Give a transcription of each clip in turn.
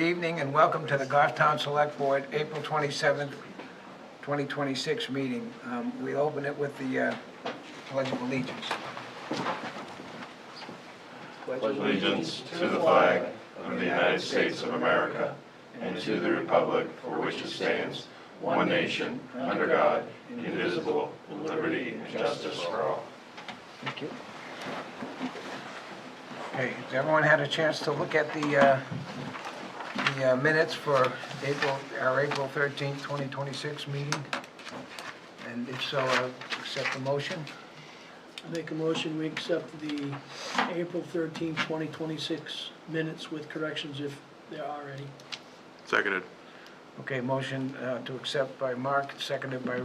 evening and welcome to the Goffstown Select Board, April 27th, 2026 meeting. We open it with the Pledge of Allegiance. Pledge allegiance to the flag of the United States of America and to the republic for which it stands, one nation, under God, indivisible, with liberty and justice for all. Thank you. Okay, has everyone had a chance to look at the minutes for our April 13th, 2026 meeting? And if so, accept the motion. I make a motion, we accept the April 13, 2026 minutes with corrections if there are any. Seconded. Okay, motion to accept by Mark, seconded by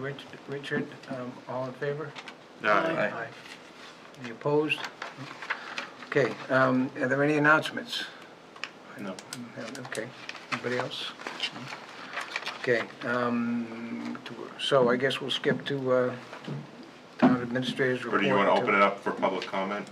Richard. All in favor? Aye. Any opposed? Okay, are there any announcements? No. Okay, anybody else? Okay, so I guess we'll skip to town administrator's report. Or do you want to open it up for public comment?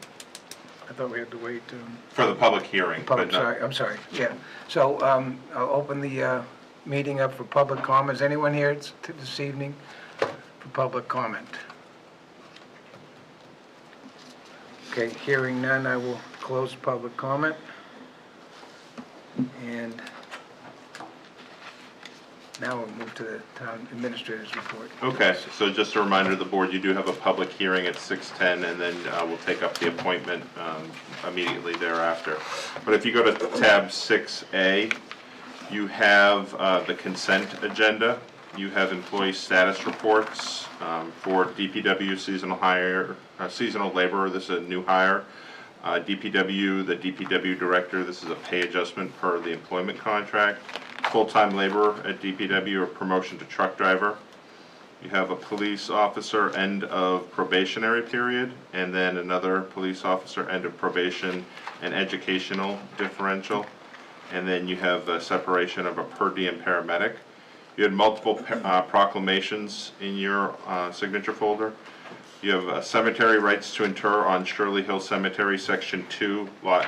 I thought we had to wait to... For the public hearing. Public, but no. sorry, I'm sorry, yeah. So I'll open the meeting up for public comments. Anyone here this evening for public comment? Okay, hearing none, I will close public comment. And now we'll move to the town administrator's report. Okay, so just a reminder to the board, you do have a public hearing at 6:10, and then we'll take up the appointment immediately thereafter. But if you go to tab 6A, you have the consent agenda. You have employee status reports for DPW seasonal laborer. This is a new hire. DPW, the DPW director, this is a pay adjustment per the employment contract. Full-time laborer at DPW, or promotion to truck driver. You have a police officer, end of probationary period, and then another police officer, end of probation and educational differential. And then you have a separation of a per diem paramedic. You had multiple proclamations in your signature folder. You have cemetery rights to inter on Shirley Hill Cemetery, Section 2, Lot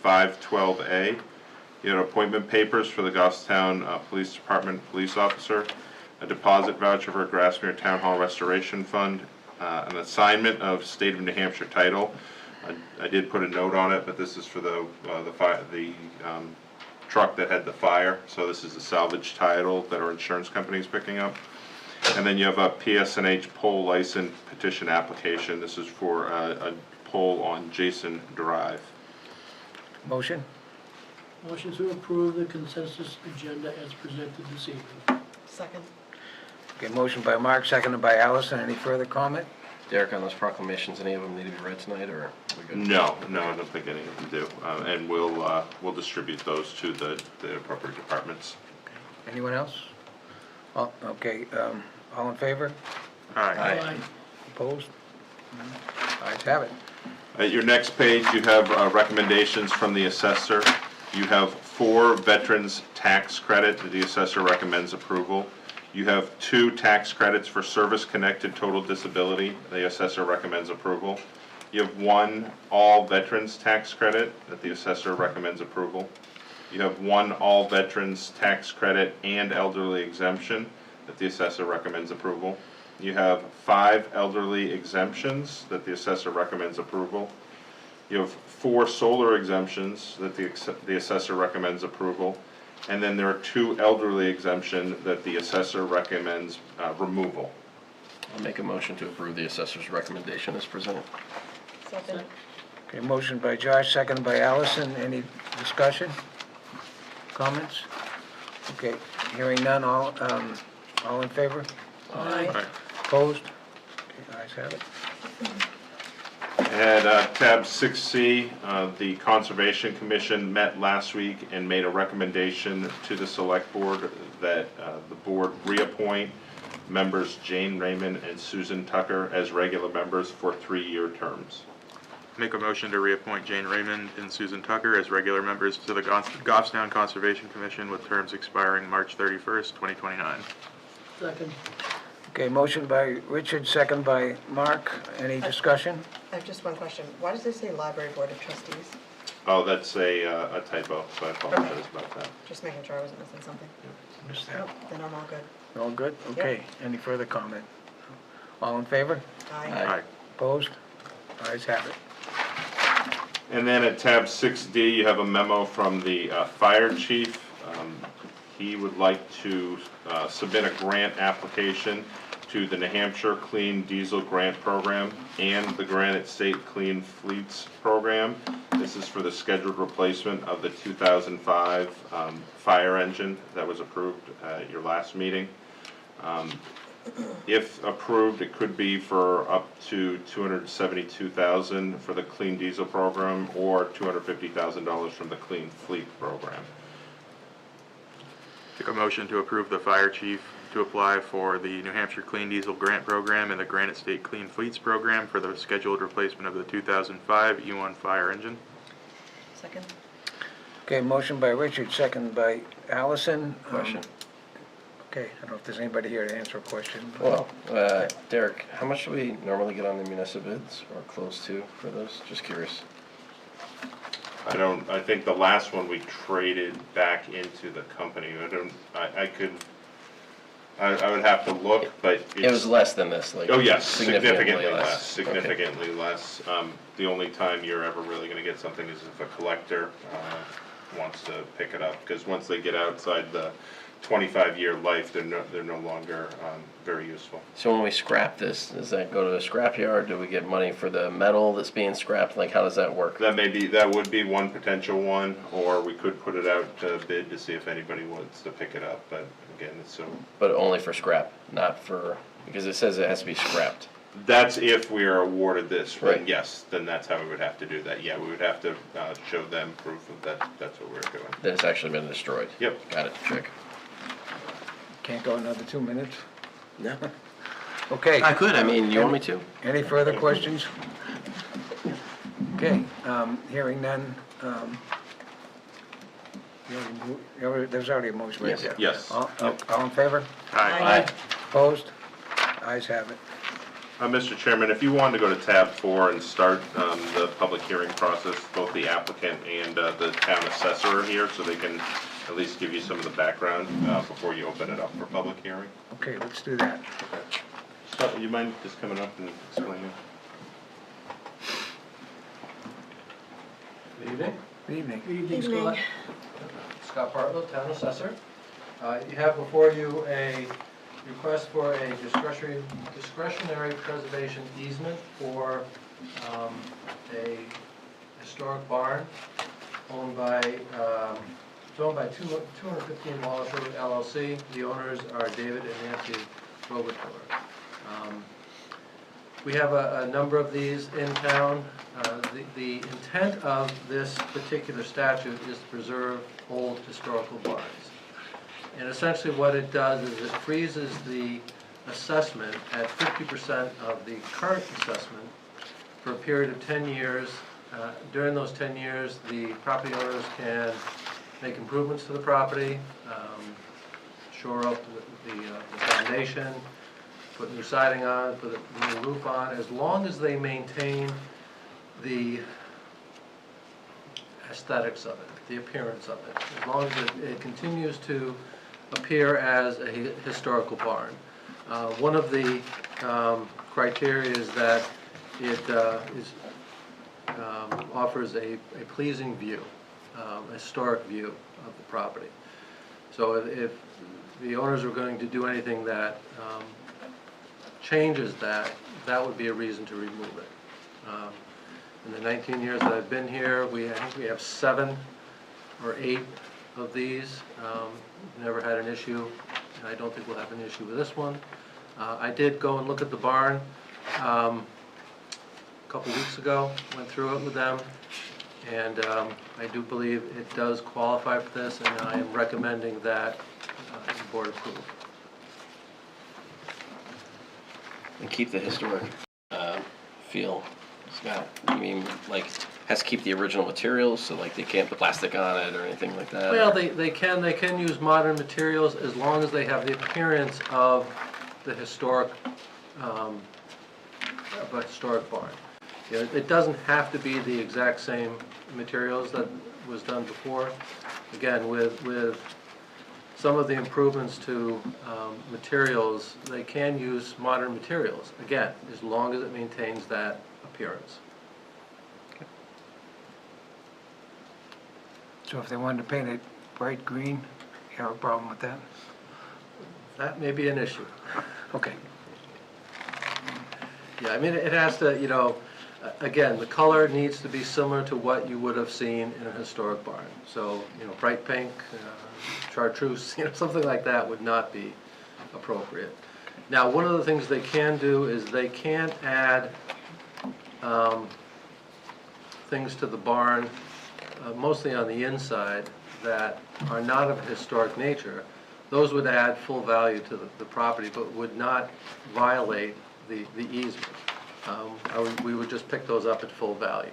512A. You had appointment papers for the Goffstown Police Department police officer, a deposit voucher for Grassmere Town Hall Restoration Fund, an assignment of State of New Hampshire title. I did put a note on it, but this is for the truck that had the fire. So this is the salvage title that our insurance company is picking up. And then you have a PSNH pole license petition application. This is for a pole on Jason Drive. Motion? Motion to approve the consensus agenda as presented this evening. Second. Okay, motion by Mark, seconded by Allison. Any further comment? Derek, on those proclamations, any of them need to be read tonight, or are we good? No, I don't think any of them do. And we'll distribute those to the appropriate departments. Okay. Anyone else? Oh, okay, all in favor? Aye. Opposed? Ayes have it. At your next page, you have recommendations from the assessor. You have 4 veterans tax credit that the assessor recommends approval. You have 2 tax credits for service-connected total disability. The assessor recommends approval. You have 1 all veterans tax credit that the assessor recommends approval. You have 1 all veterans tax credit and elderly exemption that the assessor recommends approval. You have 5 elderly exemptions that the assessor recommends approval. You have 4 solar exemptions that the assessor recommends approval. And then there are 2 elderly exemptions that the assessor recommends removal. I'll make a motion to approve the assessor's recommendation as presented. Second. Okay, motion by Josh, seconded by Allison. Any discussion? Comments? Okay, hearing none, all in favor? Aye. Opposed? Okay, ayes have it. At tab 6C, the Conservation Commission met last week and made a recommendation to the Select Board that the board reappoint members Jane Raymond and Susan Tucker as regular members for 3-year terms. Make a motion to reappoint Jane Raymond and Susan Tucker as regular members to the Goffstown Conservation Commission with terms expiring March 31st, 2029. Second. Okay, motion by Richard, second by Mark. Any discussion? I have just one question. Why does it say Library Board of Trustees? Oh, that's a typo, so I apologize about that. Just making sure I wasn't missing something. Missed Nope, that. then I'm all good. All good? Okay. Any further comment? All in favor? Aye. Aye. Opposed? Ayes have it. And then at tab 6D, you have a memo from the fire chief. He would like to submit a grant application to the New Hampshire Clean Diesel Grant Program and the Granite State Clean Fleets Program. This is for the scheduled replacement of the 2005 fire engine that was approved at your last meeting. If approved, it could be for up to $272,000 for the Clean Diesel Program or $250,000 from the Clean Fleet Program. Take a motion to approve the fire chief to apply for the New Hampshire Clean Diesel Grant Program and the Granite State Clean Fleets Program for the scheduled replacement of the 2005 E1 fire engine. Second? Okay, motion by Richard, second by Allison. Question. Okay, I don't know if there's anybody here to answer a question. Well, Derek, how much do we normally get on the municipal bids or close to for those? Just curious. I think the last one we traded back into the company. I would have to look, but it's. It was less than this, like. Oh, yes, significantly less, Okay. significantly less. The only time you're ever really gonna get something is if a collector, wants to pick it up, because once they get outside the 25-year life, they're no longer, very useful. So when we scrap this, does that go to a scrapyard? Do we get money for the metal that's being scrapped? Like, how does that work? That would be one potential one, or we could put it out to bid to see if anybody wants to pick it up, but again, it's so. But only for scrap, not for, because it says it has to be scrapped. That's if we are awarded this, then Right. yes, then that's how we would have to do that. Yeah, we would have to, show them proof of that, that's what we're doing. That it's actually been destroyed. Yep. Got it, check. Can't go another 2 minutes? No. Okay. I could, I mean, you want me to? Any further questions? Okay, hearing none. There's already a motion, right? Yes. Yes. All in favor? Aye. Opposed? Ayes have it. Mr. Chairman, if you wanted to go to tab 4 and start the public hearing process, both the applicant and the town assessor are here, so they can at least give you some of the background before you open it up for public hearing. Okay, let's do that. So, you mind just coming up and explaining? Good evening. Good evening. Good evening, Evening. Scott. Scott Bartlett, Town Assessor. You have before you a request for a discretionary preservation easement for a historic barn owned by 215 Wallace Road LLC. The owners are David and Nancy Robertor. We have a number of these in town. The intent of this particular statute is to preserve old historical barns. And essentially what it does is it freezes the assessment at 50% of the current assessment for a period of 10 years. During those 10 years, the property owners can make improvements to the property, shore up the foundation, put new siding on, put a new roof on, as long as they maintain the aesthetics of it, the appearance of it, as long as it continues to appear as a historical barn. One of the criteria is that it offers a pleasing view, a historic view of the property. So if the owners are going to do anything that changes that, that would be a reason to remove it. In the 19 years that I've been here, I think we have 7 or 8 of these. Never had an issue, and I don't think we'll have an issue with this one. I did go and look at the barn a couple weeks ago, went through it with them, and I do believe it does qualify for this, and I am recommending that the board approve. And keep the historic feel, Scott. You mean, like, has to keep the original materials, so like they can't put plastic on it or anything like that? Well, or- they can use modern materials as long as they have the appearance of the historic, of a historic barn. You know, it doesn't have to be the exact same materials that was done before. Again, with some of the improvements to materials, they can use modern materials, again, as long as it maintains that appearance. So if they wanted to paint it bright green, you have a problem with that? That may be an issue. Okay. Yeah, I mean, it has to, you know, again, the color needs to be similar to what you would have seen in a historic barn. So, you know, bright pink, chartreuse, you know, something like that would not be appropriate. Now, one of the things they can do is they can add things to the barn, mostly on the inside, that are not of a historic nature. Those would add full value to the property, but would not violate the easement. We would just pick those up at full value.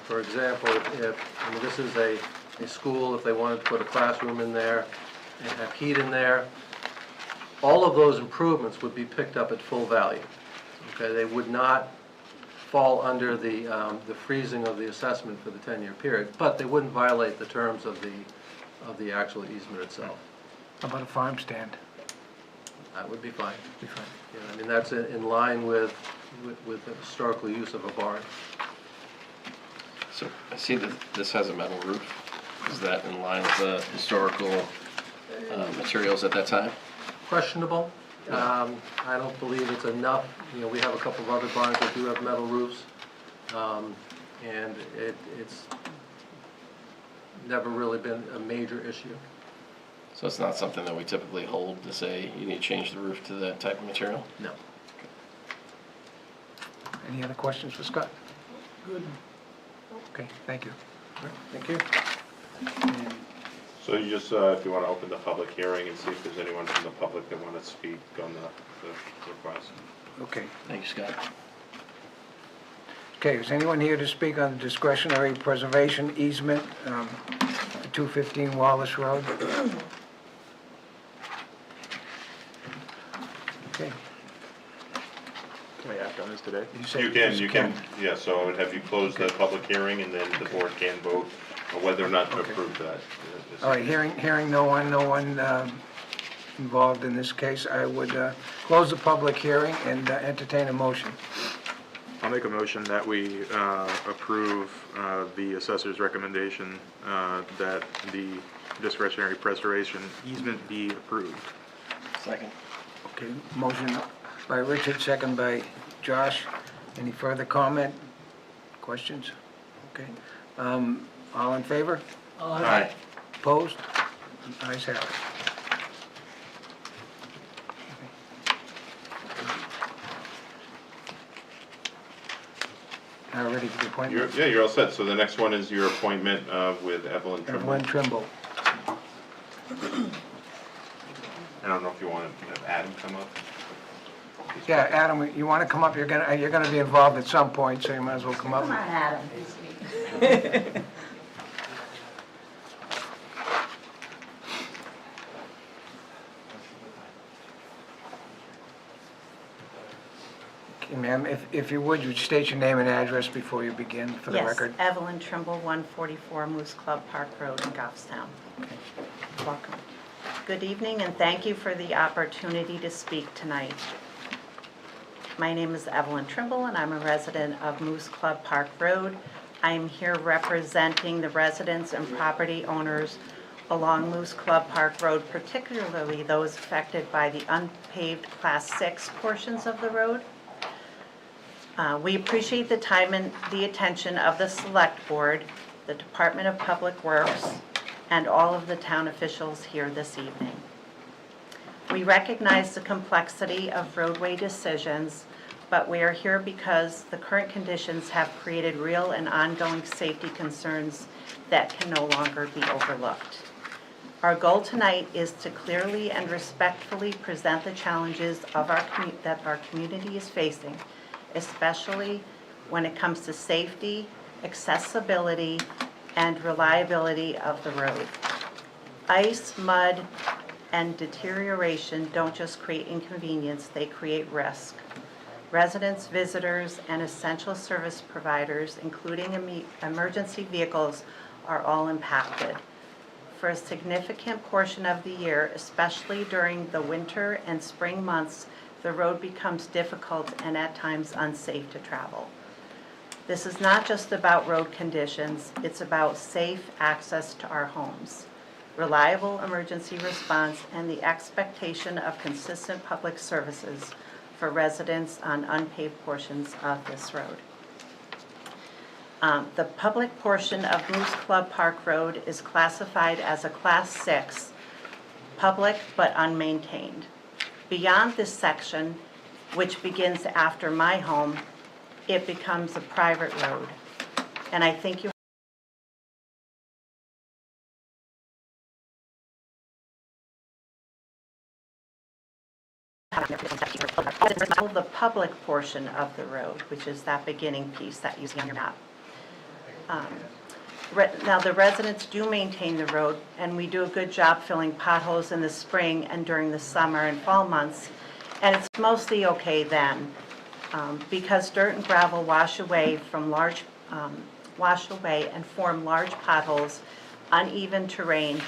For example, if I mean, this is a school, if they wanted to put a classroom in there and have heat in there, all of those improvements would be picked up at full value. Okay, they would not fall under the freezing of the assessment for the 10-year period, but they wouldn't violate the terms of the actual easement itself. How about a farm stand? That would be fine. Be fine. Yeah, I mean, that's in line with the historical use of a barn. So I see that this has a metal roof. Is that in line with the historical materials at that time? Questionable. I don't believe it's enough. You know, we have a couple of other barns that do have metal roofs, and it's never really been a major issue. So it's not something that we typically hold to say you need to change the roof to that type of material? No. Any other questions for Scott? Good. Okay, thank you. Thank you. So you just, if you want to open the public hearing and see if there's anyone from the public that want to speak on the request. Okay. Thank you, Scott. Okay, is anyone here to speak on the discretionary preservation easement, 215 Wallace Road? Okay. Can I act on this today? said You can, yeah, so I would have you close the public hearing and then the board can vote on whether or not to Okay. approve that. All right, hearing no one involved in this case, I would close the public hearing and entertain a motion. I'll make a motion that we approve the assessor's recommendation that the discretionary preservation easement be approved. Second. Okay, motion by Richard, second by Josh. Any further comment, questions? Okay. All in favor? Aye. Opposed? Ayes have it. Now ready for the appointment? You're all set. So the next one is your appointment with Evelyn Trimble. Evelyn Trimble. I don't know if you want to have Adam come up. Yeah, Adam, you want to come up? You're gonna be involved at some point, so you might as well come up. Come on, Adam. Okay, ma'am, if you would, you'd state your name and address before you begin, for the record. Yes, Evelyn Trimble, 144 Moose Club Park Road in Goffstown. Welcome. Good evening, and thank you for the opportunity to speak tonight. My name is Evelyn Trimble, and I'm a resident of Moose Club Park Road. I'm here representing the residents and property owners along Moose Club Park Road, particularly those affected by the unpaved Class 6 portions of the road. We appreciate the time and the attention of the Select Board, the Department of Public Works, and all of the town officials here this evening. We recognize the complexity of roadway decisions, but we are here because the current conditions have created real and ongoing safety concerns that can no longer be overlooked. Our goal tonight is to clearly and respectfully present the challenges of that our community is facing, especially when it comes to safety, accessibility, and reliability of the road. Ice, mud, and deterioration don't just create inconvenience, they create risk. Residents, visitors, and essential service providers, including emergency vehicles, are all impacted. For a significant portion of the year, especially during the winter and spring months, the road becomes difficult and at times unsafe to travel. This is not just about road conditions, it's about safe access to our homes, reliable emergency response, and the expectation of consistent public services for residents on unpaved portions of this road. The public portion of Moose Club Park Road is classified as a Class 6, public but unmaintained. Beyond this section, which begins after my home, it becomes a private road. And I think you the public portion of the road, which is that beginning piece that you see on your map. Now, the residents do maintain the road, and we do a good job filling potholes in the spring and during the summer and fall months, and it's mostly okay then, because dirt and gravel wash away and form large potholes, uneven terrain,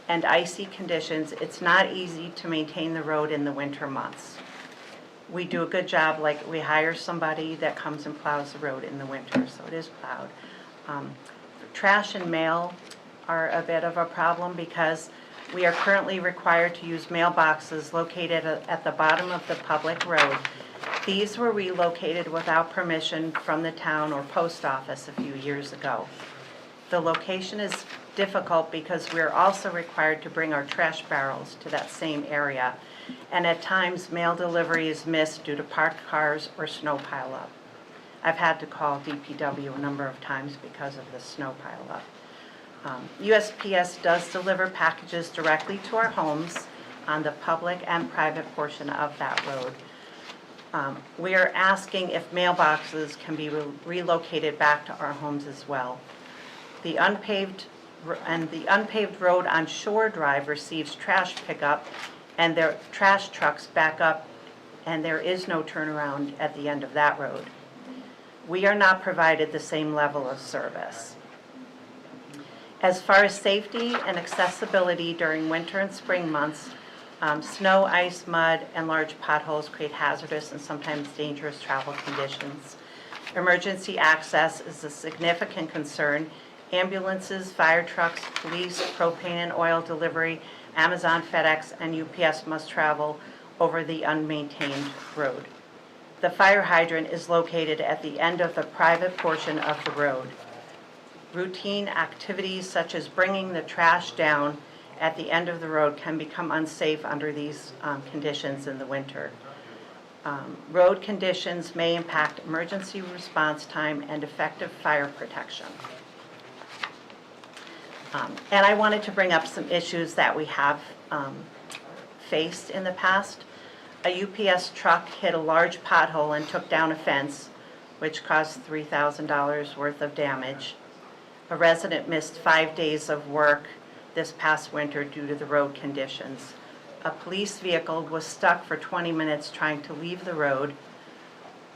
and icy conditions. It's not easy to maintain the road in the winter months. We do a good job, like we hire somebody that comes and plows the road in the winter, so it is plowed. Trash and mail are a bit of a problem because we are currently required to use mailboxes located at the bottom of the public road. These were relocated without permission from the town or post office a few years ago. The location is difficult because we are also required to bring our trash barrels to that same area, and at times mail delivery is missed due to parked cars or snow pileup. I've had to call DPW a number of times because of the snow pileup. USPS does deliver packages directly to our homes on the public and private portion of that road. We are asking if mailboxes can be relocated back to our homes as well. The unpaved road on Shore Drive receives trash pickup, and their trash trucks back up, and there is no turnaround at the end of that road. We are not provided the same level of service. As far as safety and accessibility during winter and spring months, snow, ice, mud, and large potholes create hazardous and sometimes dangerous travel conditions. Emergency access is a significant concern. Ambulances, fire trucks, police, propane and oil delivery, Amazon, FedEx, and UPS must travel over the unmaintained road. The fire hydrant is located at the end of the private portion of the road. Routine activities such as bringing the trash down at the end of the road can become unsafe under these conditions in the winter. Road conditions may impact emergency response time and effective fire protection. And I wanted to bring up some issues that we have faced in the past. A UPS truck hit a large pothole and took down a fence, which caused $3,000 worth of damage. A resident missed 5 days of work this past winter due to the road conditions. A police vehicle was stuck for 20 minutes trying to leave the road.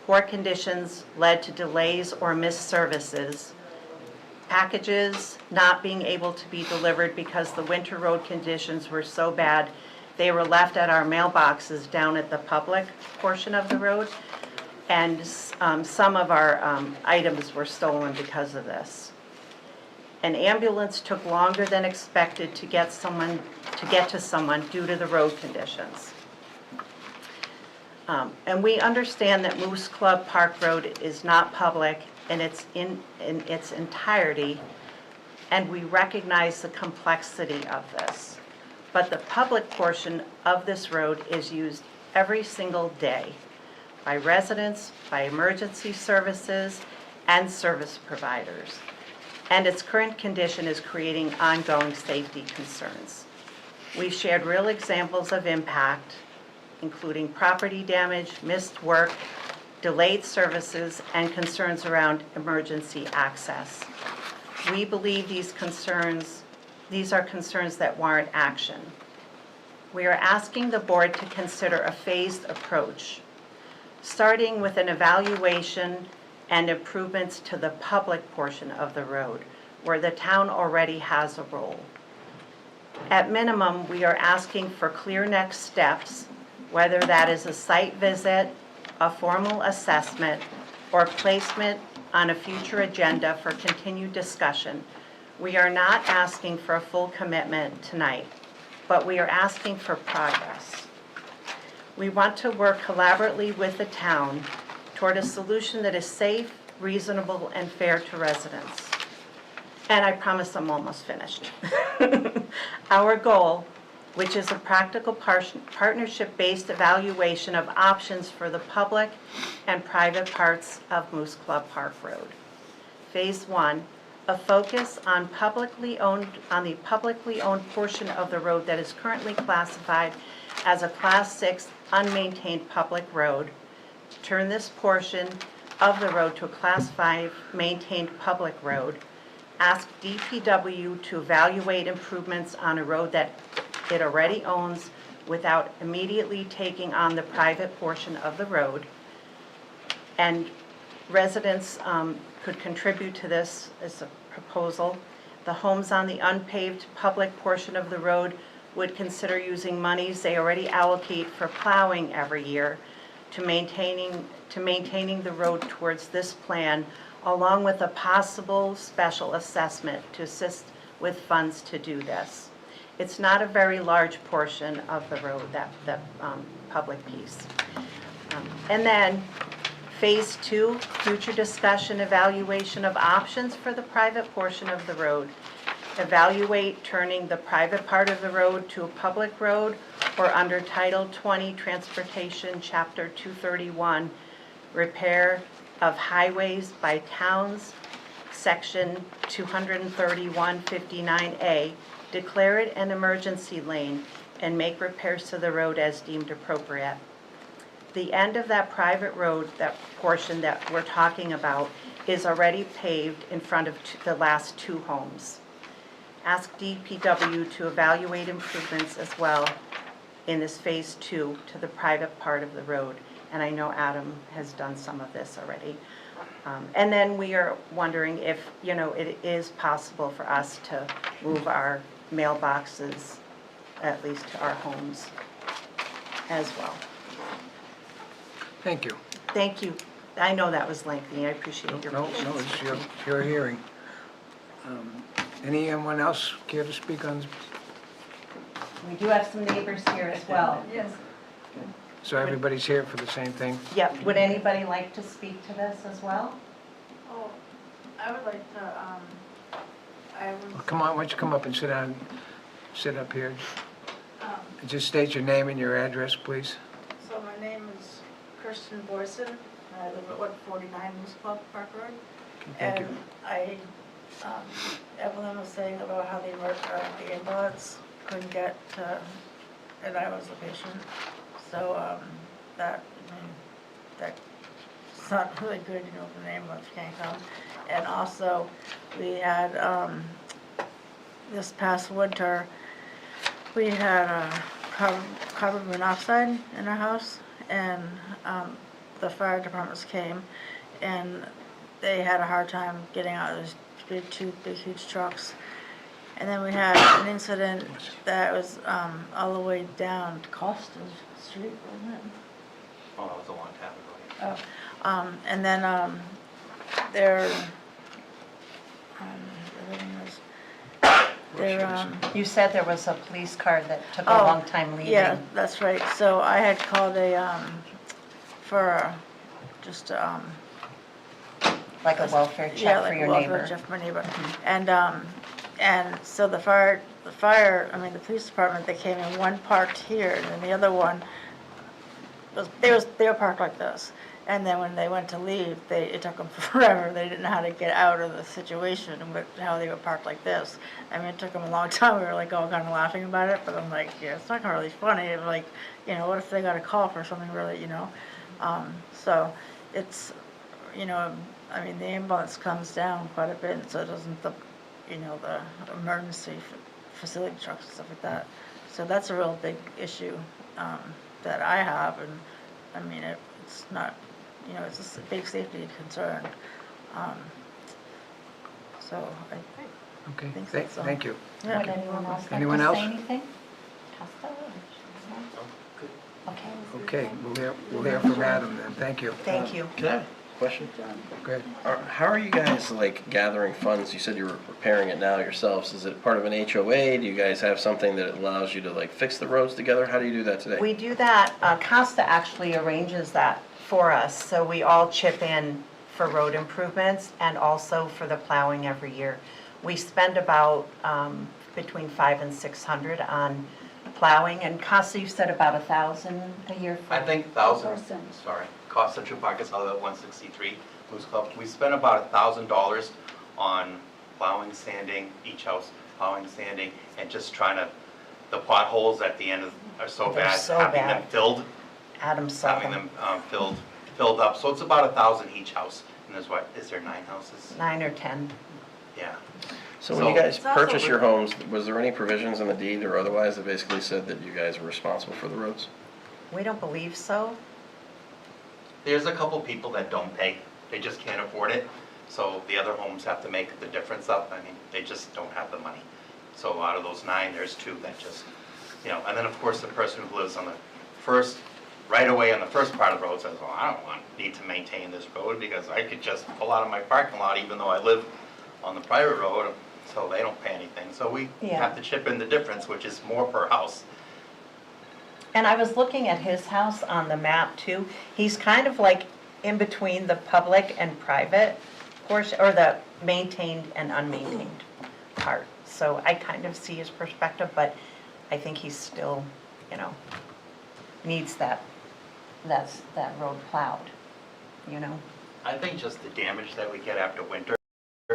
Poor conditions led to delays or missed services. Packages not being able to be delivered because the winter road conditions were so bad, they were left at our mailboxes down at the public portion of the road, and some of our items were stolen because of this. An ambulance took longer than expected to get to someone due to the road conditions. And we understand that Moose Club Park Road is not public in its entirety, and we recognize the complexity of this. But the public portion of this road is used every single day by residents, by emergency services, and service providers. And its current condition is creating ongoing safety concerns. We've shared real examples of impact, including property damage, missed work, delayed services, and concerns around emergency access. We believe these are concerns that warrant action. We are asking the board to consider a phased approach. starting with an evaluation and improvements to the public portion of the road, where the town already has a role. At minimum, we are asking for clear next steps, whether that is a site visit, a formal assessment, or placement on a future agenda for continued discussion. We are not asking for a full commitment tonight, but we are asking for progress. We want to work collaboratively with the town toward a solution that is safe, reasonable, and fair to residents. And I promise I'm almost finished. Our goal, which is a practical partnership-based evaluation of options for the public and private parts of Moose Club Park Road. Phase 1, a focus on the publicly owned portion of the road that is currently classified as a Class 6 unmaintained public road. Turn this portion of the road to a Class 5 maintained public road. Ask DPW to evaluate improvements on a road that it already owns without immediately taking on the private portion of the road. And residents could contribute to this as a proposal. The homes on the unpaved public portion of the road would consider using monies they already allocate for plowing every year to maintaining the road towards this plan, along with a possible special assessment to assist with funds to do this. It's not a very large portion of the road, that public piece. And then Phase 2, future discussion, evaluation of options for the private portion of the road. Evaluate turning the private part of the road to a public road, or under Title 20, Transportation, Chapter 231, repair of highways by towns, Section 23159A, declare it an emergency lane and make repairs to the road as deemed appropriate. The end of that private road, that portion that we're talking about, is already paved in front of the last 2 homes. Ask DPW to evaluate improvements as well in this Phase 2 to the private part of the road. And I know Adam has done some of this already. And then we are wondering if, it is possible for us to move our mailboxes, at least to our homes as well. Thank you. Thank you. I know that was lengthy. I appreciate your No, patience. it's your hearing. Anyone else care to speak on? We do have some neighbors here as well. Yes. So everybody's here for the same thing? Yep. Would anybody like to speak to this as well? Oh, I would like to, Well, come on, why don't you come up and sit up here. um, Just state your name and your address, please. so my name is Kirsten Boyson, and I live at 149 Moose Club Park Road. Thank you. And Evelyn was saying about how the ambulance couldn't get to, and I was the patient. So, that's not really good, if the ambulance can't come. And also, we had, this past winter, we had carbon monoxide in our house, and the fire departments came, and they had a hard time getting out of those two big, huge trucks. And then we had an incident that was all the way down to Costa Street, wasn't it? Oh, that was a long time ago. Oh, and then their, everything was, You said there was a police car that took a Oh, long time leaving. yeah, that's right. So I had called Like a welfare yeah, check like for your welfare neighbor. check for my neighbor. And so the police department, they came in, one parked here, and then the other one they were parked like this. And then when they went to leave, it took them forever. They didn't know how to get out of the situation and how they were parked like this. I mean, it took them a long time. We were like all kind of laughing about it, but I'm like, yeah, it's not really funny. It was like, what if they got a call for something really, So it's, I mean, the ambulance comes down quite a bit, so it doesn't the emergency facility trucks and stuff like that. So that's a real big issue that I have, and I mean, it's not, you know, it's just a big safety concern. So I Okay, think that's all. thank you. Yeah. Would anyone else like Anyone to else? say anything? Costa? Okay. Okay, we'll hear from Adam then, thank you. Thank you. Can I have a question? Go ahead. How are you guys like gathering funds? You said you were repairing it now yourselves. Is it part of an HOA? Do you guys have something that allows you to like fix the roads together? How do you do that today? We do that, Costa actually arranges that for us, so we all chip in for road improvements and also for the plowing every year. We spend about between $500 and $600 on plowing, and Costa, you said about $1,000 a year for? I think 1,000, sorry, cost Central Park is out of 163 Moose Club. We spent about $1,000 on plowing, sanding, each house, plowing, sanding, and just trying to, the potholes at the end are so They're bad, so having bad. them filled, Adam saw having them, them filled up. So it's about 1,000 each house. And there's what, is there 9 houses? 9 or 10. Yeah. So when you So- guys It's also purchased your homes, was there any provisions in the deed or otherwise that basically said that you guys were responsible for the roads? We don't believe so. There's a couple people that don't pay. They just can't afford it. So the other homes have to make the difference up. I mean, they just don't have the money. So out of those 9, there's 2 that just, you know, and then of course the person who lives on the first, right away on the first part of the road says, well, I don't need to maintain this road because I could just pull out of my parking lot even though I live on the private road, so they don't pay anything. So we Yeah. have to chip in the difference, which is more per house. And I was looking at his house on the map too. He's kind of like in between the public and private portion, or the maintained and unmaintained part. So I kind of see his perspective, but I think he's still, you know, needs that road plowed, you know? I think just the damage that we get after winter,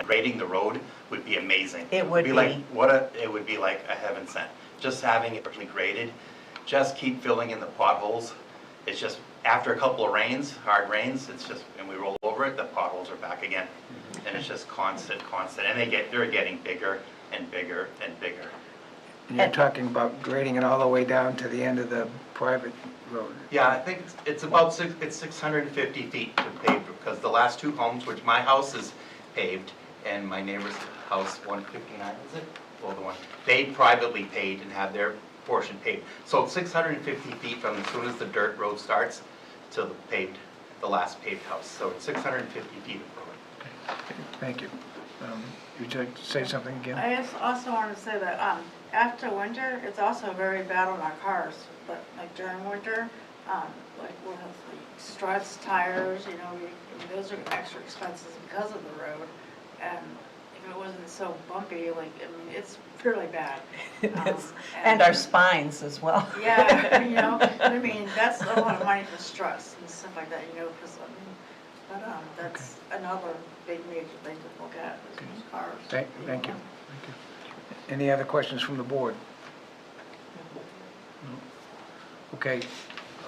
grading the road would be amazing. It would like be. it would be like a heaven sent. Just having it perfectly graded, just keep filling in the potholes. It's just after a couple of rains, hard rains, it's just, and we roll over it, the potholes are back again. And it's just constant, and they're getting bigger and bigger and bigger. And you're talking about grading it all the way down to the end of the private road. Yeah, I think it's about 650 feet to pave, because the last 2 homes, which my house is paved, and my neighbor's house, 159, is it? Well, the one, they privately paid and had their portion paved. So 650 feet from as soon as the dirt road starts to the last paved house. So it's 650 feet of road. Thank you. Would you like to say something again? I just also wanted to say that, after winter, it's also very bad on our cars, but like during winter, like we'll have like struts, tires, you know, I mean, those are extra expenses because of the road. And if it wasn't so bumpy, like, I mean, it's really bad. And our spines as well. Yeah, you know, I mean, that's a lot of money for struts and stuff like that, you know, because, I mean, but, that's another big major thing to look at, is those cars. Thank you. Any other questions from the board? No? Okay,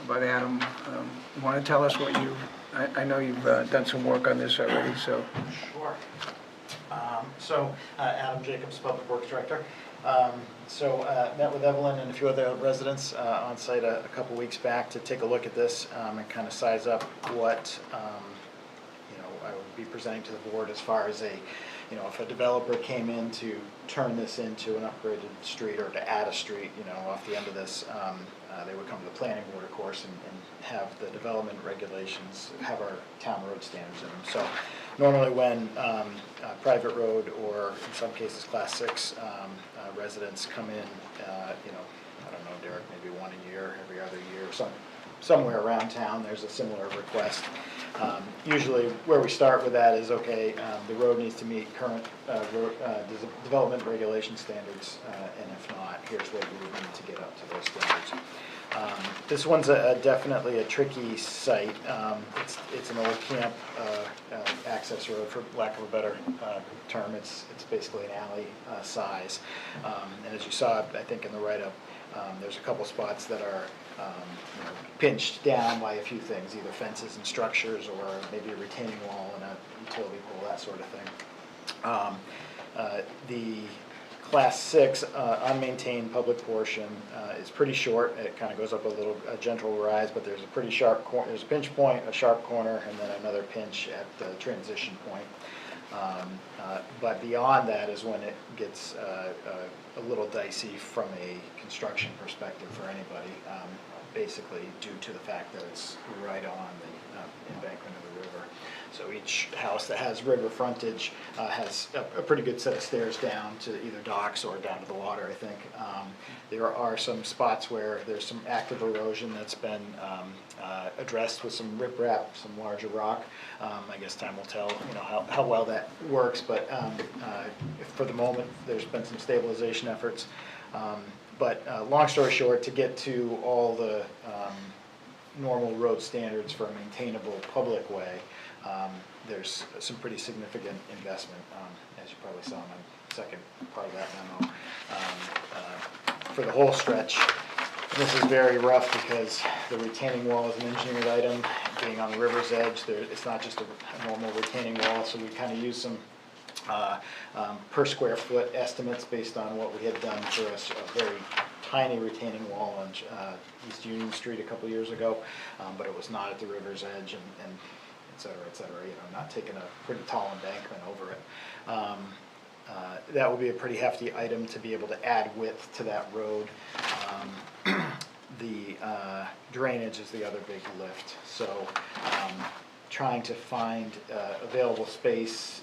but Adam, you want to tell us what I know you've done some work on this already, so. Sure. Adam Jacobs, Public Works Director. Met with Evelyn and a few other residents on site a couple weeks back to take a look at this and kind of size up what I would be presenting to the board as far as if a developer came in to turn this into an upgraded street or to add a street, off the end of this, they would come to the planning board, of course, and have the development regulations, have our town road standards in them. So normally when a private road, or in some cases class 6 residents come in, I don't know, Derek, maybe one a year, every other year, somewhere around town, there's a similar request. Usually where we start with that is, okay, the road needs to meet current development regulation standards, and if not, here's what we would need to get up to those standards. This one's definitely a tricky site. It's an old camp access road, for lack of a better term. It's basically an alley size. And as you saw, I think in the write-up, there's a couple spots that are pinched down by a few things, either fences and structures, or maybe a retaining wall and a utility pole, that sort of thing. The Class 6 unmaintained public portion is pretty short. It kind of goes up a gentle rise, but there's a pretty sharp corner. There's a pinch point, a sharp corner, and then another pinch at the transition point. But beyond that is when it gets a little dicey from a construction perspective for anybody, basically due to the fact that it's right on the embankment of the river. So each house that has river frontage has a pretty good set of stairs down to either docks or down to the water, I think. There are some spots where there's some active erosion that's been addressed with some riprap, some larger rock. I guess time will tell, how well that works, but for the moment, there's been some stabilization efforts. But long story short, to get to all the normal road standards for a maintainable public way, there's some pretty significant investment, as you probably saw in my second part of that memo. For the whole stretch, this is very rough because the retaining wall is an engineered item. Being on the river's edge, it's not just a normal retaining wall, so we kind of use some per square foot estimates based on what we had done for a very tiny retaining wall on East Union Street a couple years ago, but it was not at the river's edge and et cetera, not taking a pretty tall embankment over it. That would be a pretty hefty item to be able to add width to that road. The drainage is the other big lift, so trying to find available space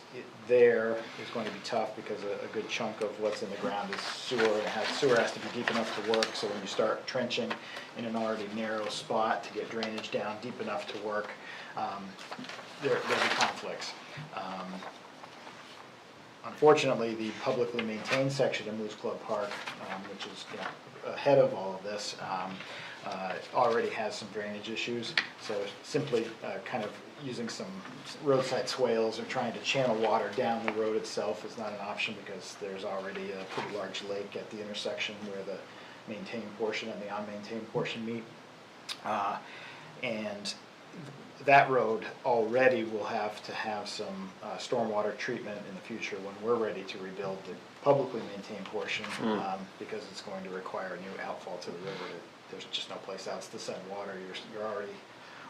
there is going to be tough because a good chunk of what's in the ground is sewer, and sewer has to be deep enough to work, so when you start trenching in an already narrow spot to get drainage down deep enough to work, there'll be conflicts. Unfortunately, the publicly maintained section of Moose Club Park, which is ahead of all of this, already has some drainage issues. So simply kind of using some roadside swales or trying to channel water down the road itself is not an option because there's already a pretty large lake at the intersection where the maintained portion and the unmaintained portion meet. And that road already will have to have some stormwater treatment in the future when we're ready to rebuild the publicly maintained portion, because it's going to require a new outfall to the river. There's just no place else to send water. You're already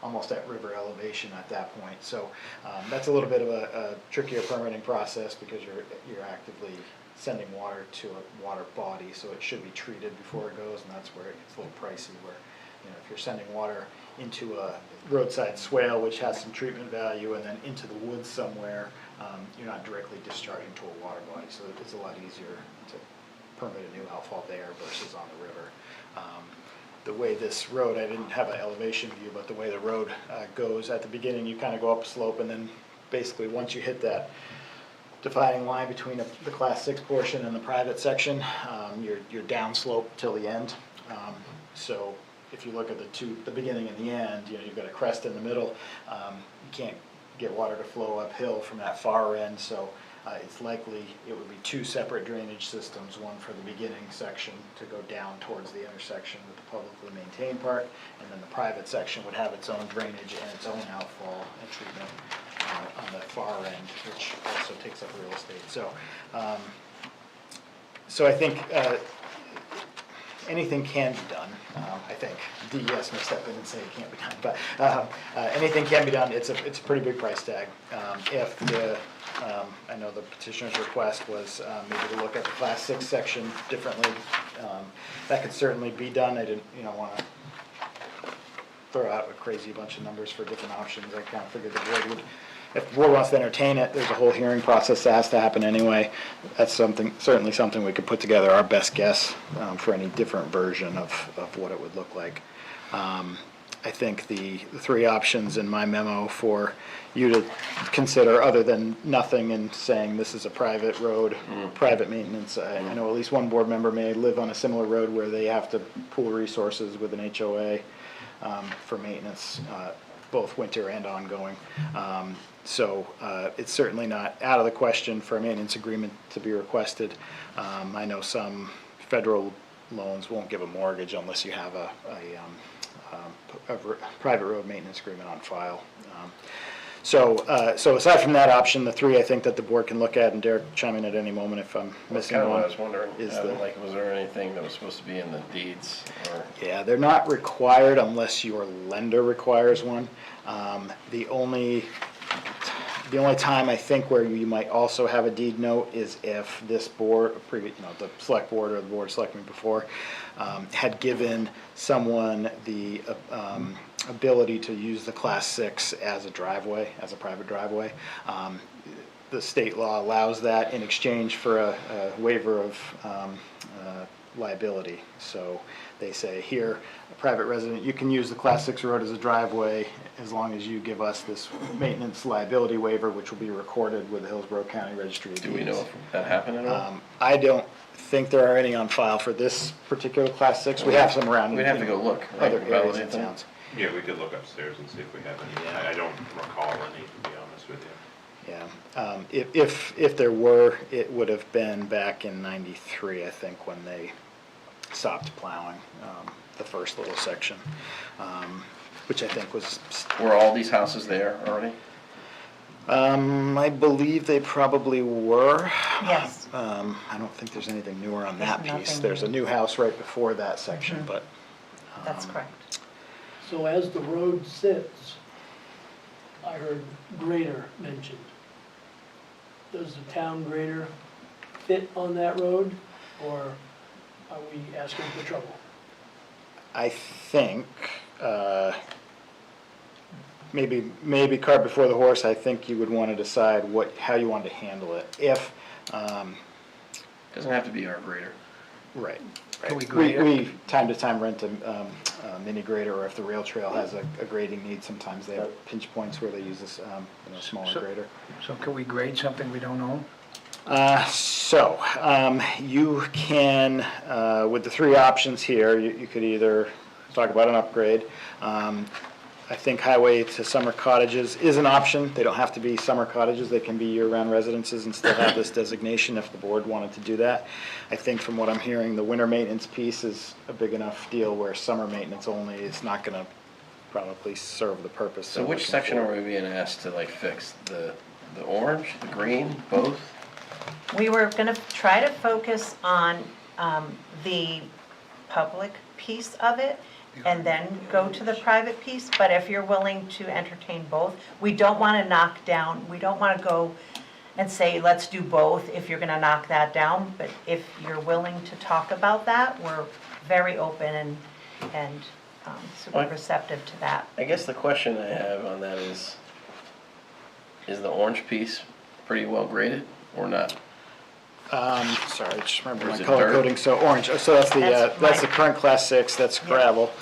almost at river elevation at that point. So that's a little bit of a trickier permitting process because you're actively sending water to a water body, so it should be treated before it goes, and that's where it gets a little pricey, where if you're sending water into a roadside swale, which has some treatment value, and then into the woods somewhere, you're not directly discharging to a water body, so it's a lot easier to permit a new outfall there versus on the river. The way this road, I didn't have an elevation view, but the way the road goes at the beginning, you kind of go up a slope, and then basically once you hit that dividing line between the Class 6 portion and the private section, you're downslope till the end. So if you look at the beginning and the end, you've got a crest in the middle. You can't get water to flow uphill from that far end, so it's likely it would be two separate drainage systems, one for the beginning section to go down towards the intersection with the publicly maintained part, and then the private section would have its own drainage and its own outfall and treatment on the far end, which also takes up real estate. So I think anything can be done, I think. DES may step in and say it can't be done, but anything can be done. It's a pretty big price tag. I know the petitioner's request was maybe to look at the Class 6 section differently. That could certainly be done. I didn't want to throw out a crazy bunch of numbers for different options. I kind of figured the board would, if the board wants to entertain it, there's a whole hearing process that has to happen anyway. That's certainly something we could put together our best guess for any different version of what it would look like. I think the three options in my memo for you to consider, other than nothing and saying this is a private road, private maintenance. I know at least one board member may live on a similar road where they have to pool resources with an HOA for maintenance, both winter and ongoing. So it's certainly not out of the question for a maintenance agreement to be requested. I know some federal loans won't give a mortgage unless you have a private road maintenance agreement on file. So aside from that option, the three I think that the board can look at, and Derek chime in at any moment if I'm That's missing kind of what one. I was wondering, is like, was there anything that was supposed to be in the deeds, or? Yeah, they're not required unless your lender requires one. The only time I think where you might also have a deed note is if this board, the select board or the board of selectmen before, had given someone the ability to use the Class 6 as a driveway, as a private driveway. The state law allows that in exchange for a waiver of liability. So they say, here, a private resident, you can use the Class 6 road as a driveway as long as you give us this maintenance liability waiver, which will be recorded with the Hillsborough County Registry of Deeds. Do we know if that happened at all? I don't think there are any on file for this particular Class 6. We have some around. We'd have to go look, right, Other and areas in validate them. towns. Yeah, we could look upstairs and see if we have any. I don't recall any, to be honest with you. Yeah, if there were, it would have been back in '93, I think, when they stopped plowing the first little section, which I think was. Were all these houses there already? I believe they probably were. Yes. I don't think there's anything newer on that There's piece. nothing There's a new. new house right before that section, but. That's correct. So as the road sits, I heard grader mentioned. Does the town grader fit on that road, or are we asking for trouble? I think, maybe cart before the horse, I think you would want to decide how you want to handle it. If, Doesn't have to be our grader. right. Can we grade it? We, time to time, rent a mini grader, or if the rail trail has a grading need, sometimes they have pinch points where they use this, smaller So- grader. So can we grade something we don't own? You can, with the three options here, you could either talk about an upgrade. I think highway to summer cottages is an option. They don't have to be summer cottages. They can be year-round residences and still have this designation if the board wanted to do that. I think from what I'm hearing, the winter maintenance piece is a big enough deal where summer maintenance only is not gonna probably serve the purpose. So they're which looking section for. are we being asked to like fix? The orange, the green, both? We were going to try to focus on the public piece of it and then go to the private piece, but if you're willing to entertain both, we don't want to knock down, we don't want to go and say, let's do both if you're going to knock that down, but if you're willing to talk about that, we're very open and super receptive to that. I guess the question I have on that is the orange piece pretty well graded or not? Sorry, I just remember Or my is it color dirt? coding, so orange, so that's That's the my- current Class 6, that's gravel.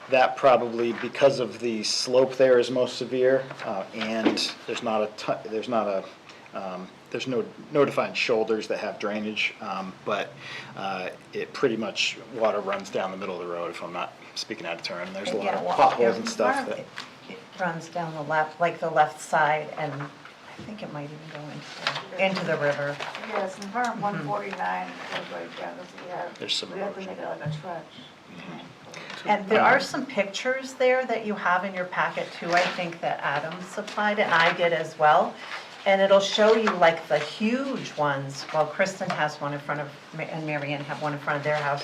That probably, because of the slope there is most severe, and there's no defined shoulders that have drainage, but it pretty much, water runs down the middle of the road, if I'm not speaking out of turn. There's a lot Yeah, of well, potholes and stuff that. It runs down the left, like the left side, and I think it might even go into the river. Yes, in front of 149, it goes right down, There's some we have to erosion. make it like a trench. And there are some pictures there that you have in your packet too, I think that Adam supplied, and I did as well. And it'll show you like the huge ones, well, Kristen has one in front of, and Mary Ann have one in front of their house.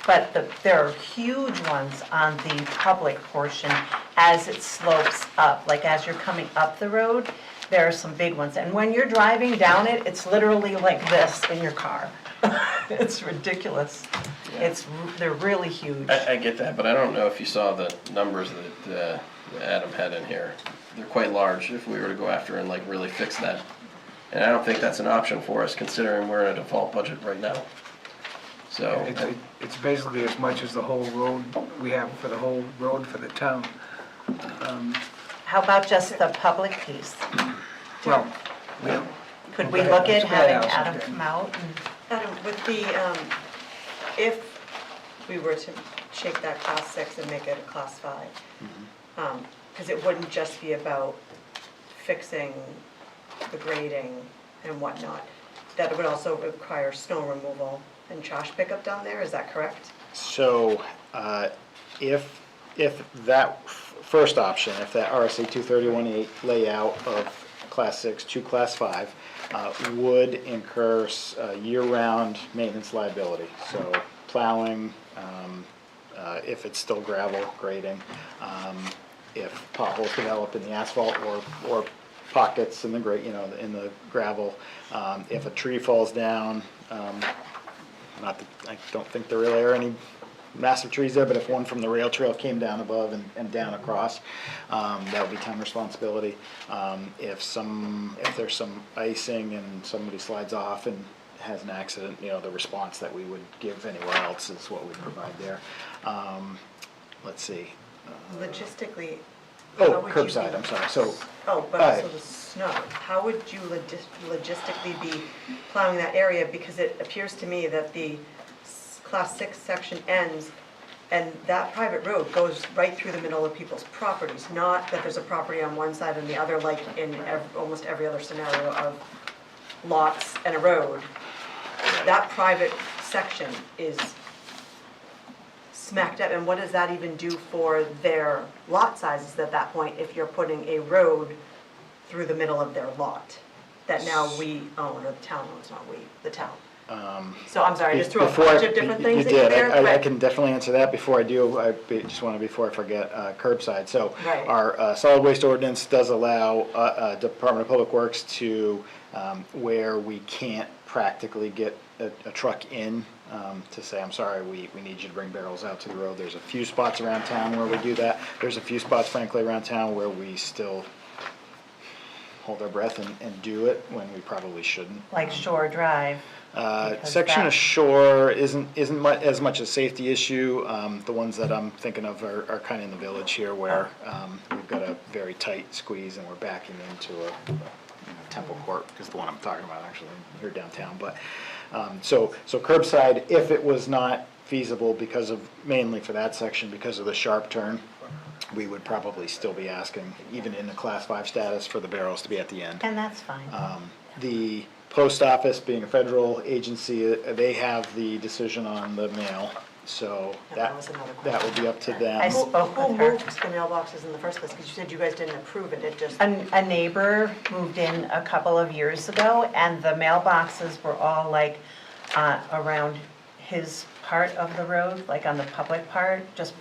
But there are huge ones on the public portion as it slopes up, like as you're coming up the road, there are some big ones. And when you're driving down it, it's literally like this in your car. It's ridiculous. They're really huge. I get that, but I don't know if you saw the numbers that Adam had in here. They're quite large if we were to go after and like really fix that. And I don't think that's an option for us considering we're in a default budget right now. So, It's basically as much as the whole road, we have for the whole road for the town. How about just the public piece? Well, we don't. Could we Okay, look at let's go having ahead, Adam Allison. come out? Adam, with the, if we were to shake that class 6 and make it a class 5, because it wouldn't just be about fixing the grading and whatnot, that it would also require snow removal and trash pickup down there, is that correct? So, if that first option, if that RSA 231.8 layout of Class 6 to Class 5 would incur year-round maintenance liability. So plowing, if it's still gravel, grading, if potholes develop in the asphalt or pockets in the in the gravel, if a tree falls down, not that, I don't think there really are any massive trees there, but if one from the rail trail came down above and down across, that would be town responsibility. If there's some icing and somebody slides off and has an accident, the response that we would give anywhere else is what we provide there. Let's see. Logistically, Oh, how would you curbside, be- I'm sorry, so. Oh, but also the snow. How would you logistically be plowing that area? Because it appears to me that the Class 6 section ends, and that private road goes right through the middle of people's properties, not that there's a property on one side and the other, like in almost every other scenario of lots and a road. That private section is smacked up, and what does that even do for their lot sizes at that point if you're putting a road through the middle of their lot that now we own, or the town owns, not we, the town? So I'm sorry, I just threw a bunch of different things in there. I can definitely answer that. Before I do, before I forget, curbside. So Right. our solid waste ordinance does allow Department of Public Works to, where we can't practically get a truck in, to say, I'm sorry, we need you to bring barrels out to the road. There's a few spots around town where we do that. There's a few spots, frankly, around town where we still hold our breath and do it when we probably shouldn't. Like Shore Drive. Because Section that- of shore isn't as much a safety issue. The ones that I'm thinking of are kind of in the village here where we've got a very tight squeeze and we're backing into a Temple Court, is the one I'm talking about actually here downtown. But so curbside, if it was not feasible mainly for that section because of the sharp turn, we would probably still be asking, even in the Class 5 status, for the barrels to be at the end. And that's fine. The post office, being a federal agency, they have the decision on the mail, so That was another that would be up to them. I Who spoke with her. moved the mailboxes in the first place? Because you said you guys didn't approve it, it just. A neighbor moved in a couple of years ago, and the mailboxes were all like around his part of the road, like on the public part, just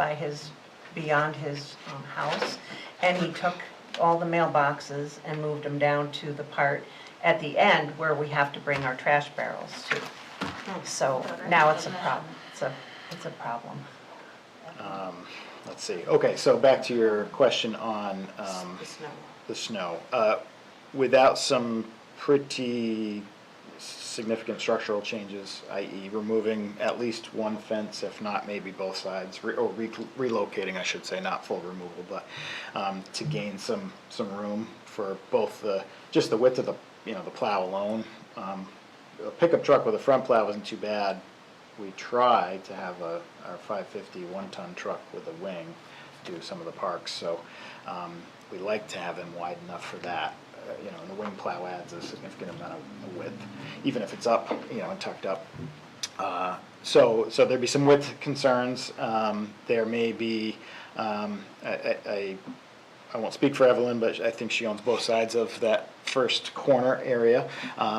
beyond his house. And he took all the mailboxes and moved them down to the part at the end where we have to bring our trash barrels to. So now it's a problem. It's a problem. Let's see, okay, so back to your question on The snow. the snow. Without some pretty significant structural changes, i.e. removing at least one fence, if not maybe both sides, or relocating, I should say, not full removal, but to gain some room for both just the width of the plow alone. A pickup truck with a front plow isn't too bad. We tried to have our 550 one-ton truck with a wing do some of the parks, so we like to have them wide enough for that. And the wing plow adds a significant amount of width, even if it's up, and tucked up. So there'd be some width concerns. There may be, I won't speak for Evelyn, but I think she owns both sides of that first corner area.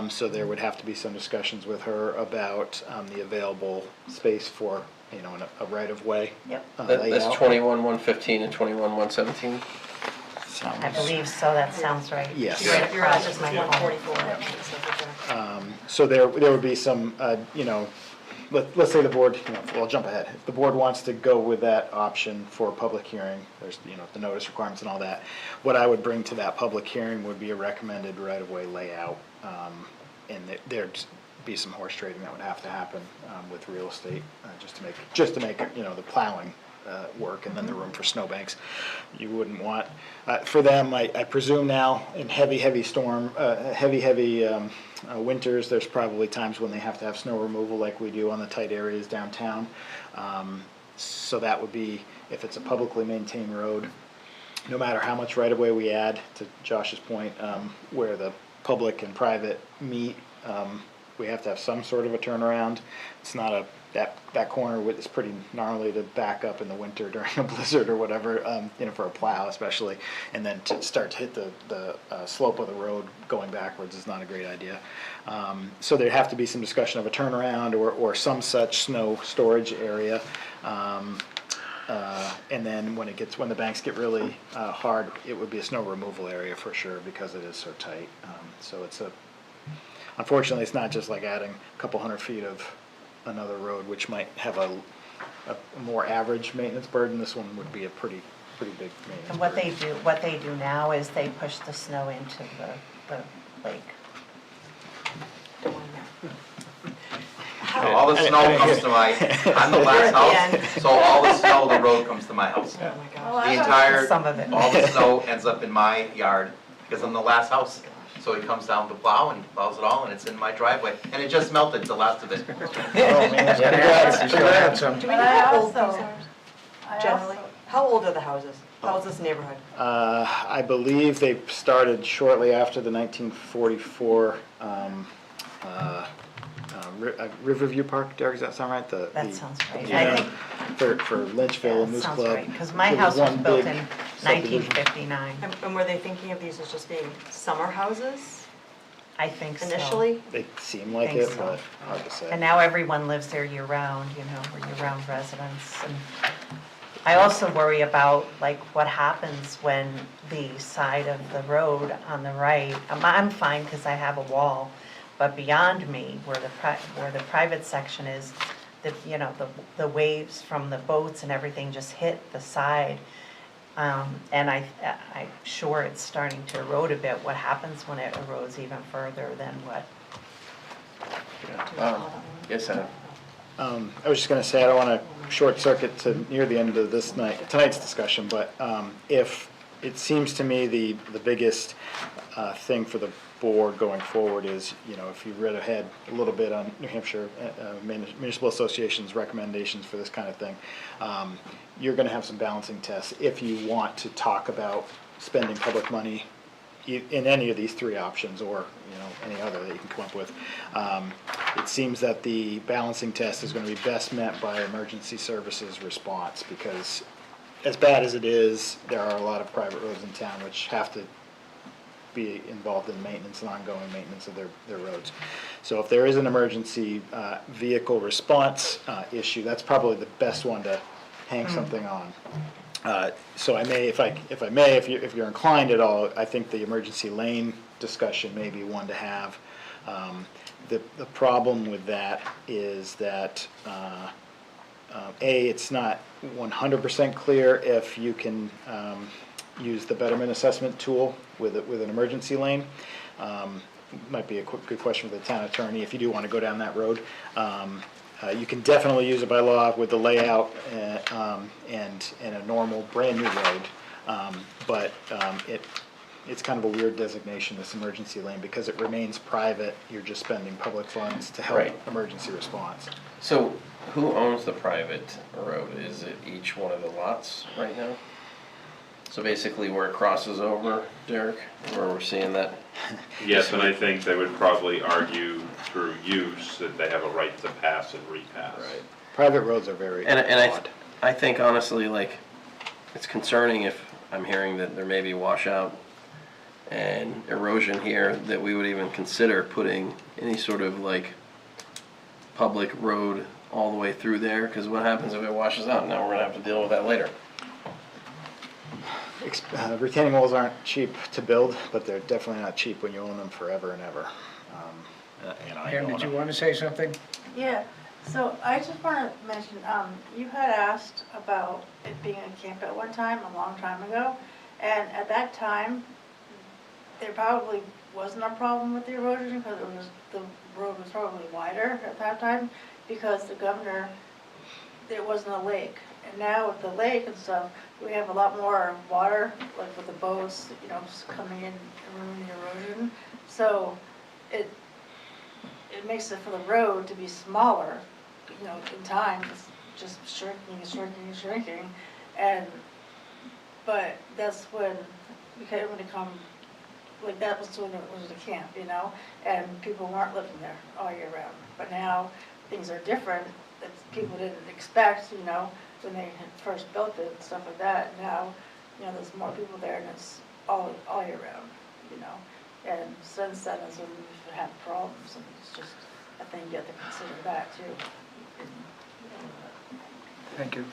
So there would have to be some discussions with her about the available space for, a right-of-way. Yep. That's layout. 21-115 and 21-117. I believe so, that sounds right. Yes. You're right, Across just my home. 144. So there would be some, let's say the board, well, I'll jump ahead. If the board wants to go with that option for a public hearing, there's, the notice requirements and all that. What I would bring to that public hearing would be a recommended right-of-way layout. And there'd be some horse trading that would have to happen with real estate, just to make the plowing work, and then the room for snowbanks. You wouldn't want, for them, I presume now, in heavy storm, heavy winters, there's probably times when they have to have snow removal like we do on the tight areas downtown. So that would be, if it's a publicly maintained road, no matter how much right-of-way we add, to Josh's point, where the public and private meet, we have to have some sort of a turnaround. It's not that corner is pretty gnarly to back up in the winter during a blizzard or whatever, for a plow especially, and then to start to hit the slope of the road going backwards is not a great idea. So there'd have to be some discussion of a turnaround or some such snow storage area. And then when the banks get really hard, it would be a snow removal area for sure because it is so tight. So unfortunately, it's not just like adding a couple 100 feet of another road, which might have a more average maintenance burden. This one would be a pretty big maintenance And what burden. they do now is they push the snow into the lake. All the snow comes to I'm the last house, so all the snow, the road comes to my house. Oh my Oh, gosh. The entire, Some of it. all the snow ends up in my yard because I'm the last house. So he comes down to plow and plows it all and it's in my driveway. And it just melted, the last of it. Oh, man, congrats. Do we know But I how old these also- are, generally? How old are the houses? How old is this neighborhood? I believe they started shortly after the 1944 Riverview Park. Derek, does that sound right? That sounds right. Yeah, I think for Lynchville and Moose sounds Club. right, because my There house was one built big in subdivision. 1959. And were they thinking of these as just being summer houses I think so. initially? They seem like Think it, so. but hard to say. And now everyone lives there year-round, we're year-round residents. And I also worry about, like, what happens when the side of the road on the right, I'm fine because I have a wall, but beyond me, where the private section is, the waves from the boats and everything just hit the side. And I'm sure it's starting to erode a bit. What happens when it erodes even further than what? Yes, Adam. I was just going to say, I don't want to short circuit to near the end of tonight's discussion, but if it seems to me the biggest thing for the board going forward is, if you read ahead a little bit on New Hampshire Municipal Association's recommendations for this kind of thing, you're going to have some balancing tests if you want to talk about spending public money in any of these three options or any other that you can come up with. It seems that the balancing test is going to be best met by emergency services response, because as bad as it is, there are a lot of private roads in town which have to be involved in maintenance and ongoing maintenance of their roads. So if there is an emergency vehicle response issue, that's probably the best one to hang something on. So if you're inclined at all, I think the emergency lane discussion may be one to have. The problem with that is that it's not 100% clear if you can use the betterment assessment tool with an emergency lane. Might be a good question for the town attorney if you do want to go down that road. You can definitely use it by law with the layout and a normal brand new road, but it's kind of a weird designation, this emergency lane, because it remains private. You're just spending public funds to help Right. emergency response. So who owns the private road? Is it each one of the lots right now? So basically where it crosses over, Derek, where we're seeing that? Yes, and I think they would probably argue through use that they have a right to pass and repass. Right. Private roads are very And odd. I think honestly, like, it's concerning if I'm hearing that there may be washout and erosion here, that we would even consider putting any sort of like public road all the way through there, because what happens if it washes out? Now we're gonna have to deal with that later. Retaining walls aren't cheap to build, but they're definitely not cheap when you own them forever and ever. Pam, did you want to say something? Yeah, so I just want to mention, you had asked about it being a camp at one time, a long time ago, and at that time, there probably wasn't a problem with the erosion, because the road was probably wider at that time, because the governor, there wasn't a lake. And now with the lake and stuff, we have a lot more water, like with the boats, just coming in and ruining the erosion. So it makes it for the road to be smaller, in time, it's just shrinking and shrinking and shrinking. But that's when it come like that was when it was a camp, you know, and people weren't living there all year round. But now things are different, that people didn't expect, you know, when they had first built it and stuff like that. Now, you know, there's more people there and it's all year round, you know. And since then is when we've had problems, and it's just, I think you have to consider that too. Thank you.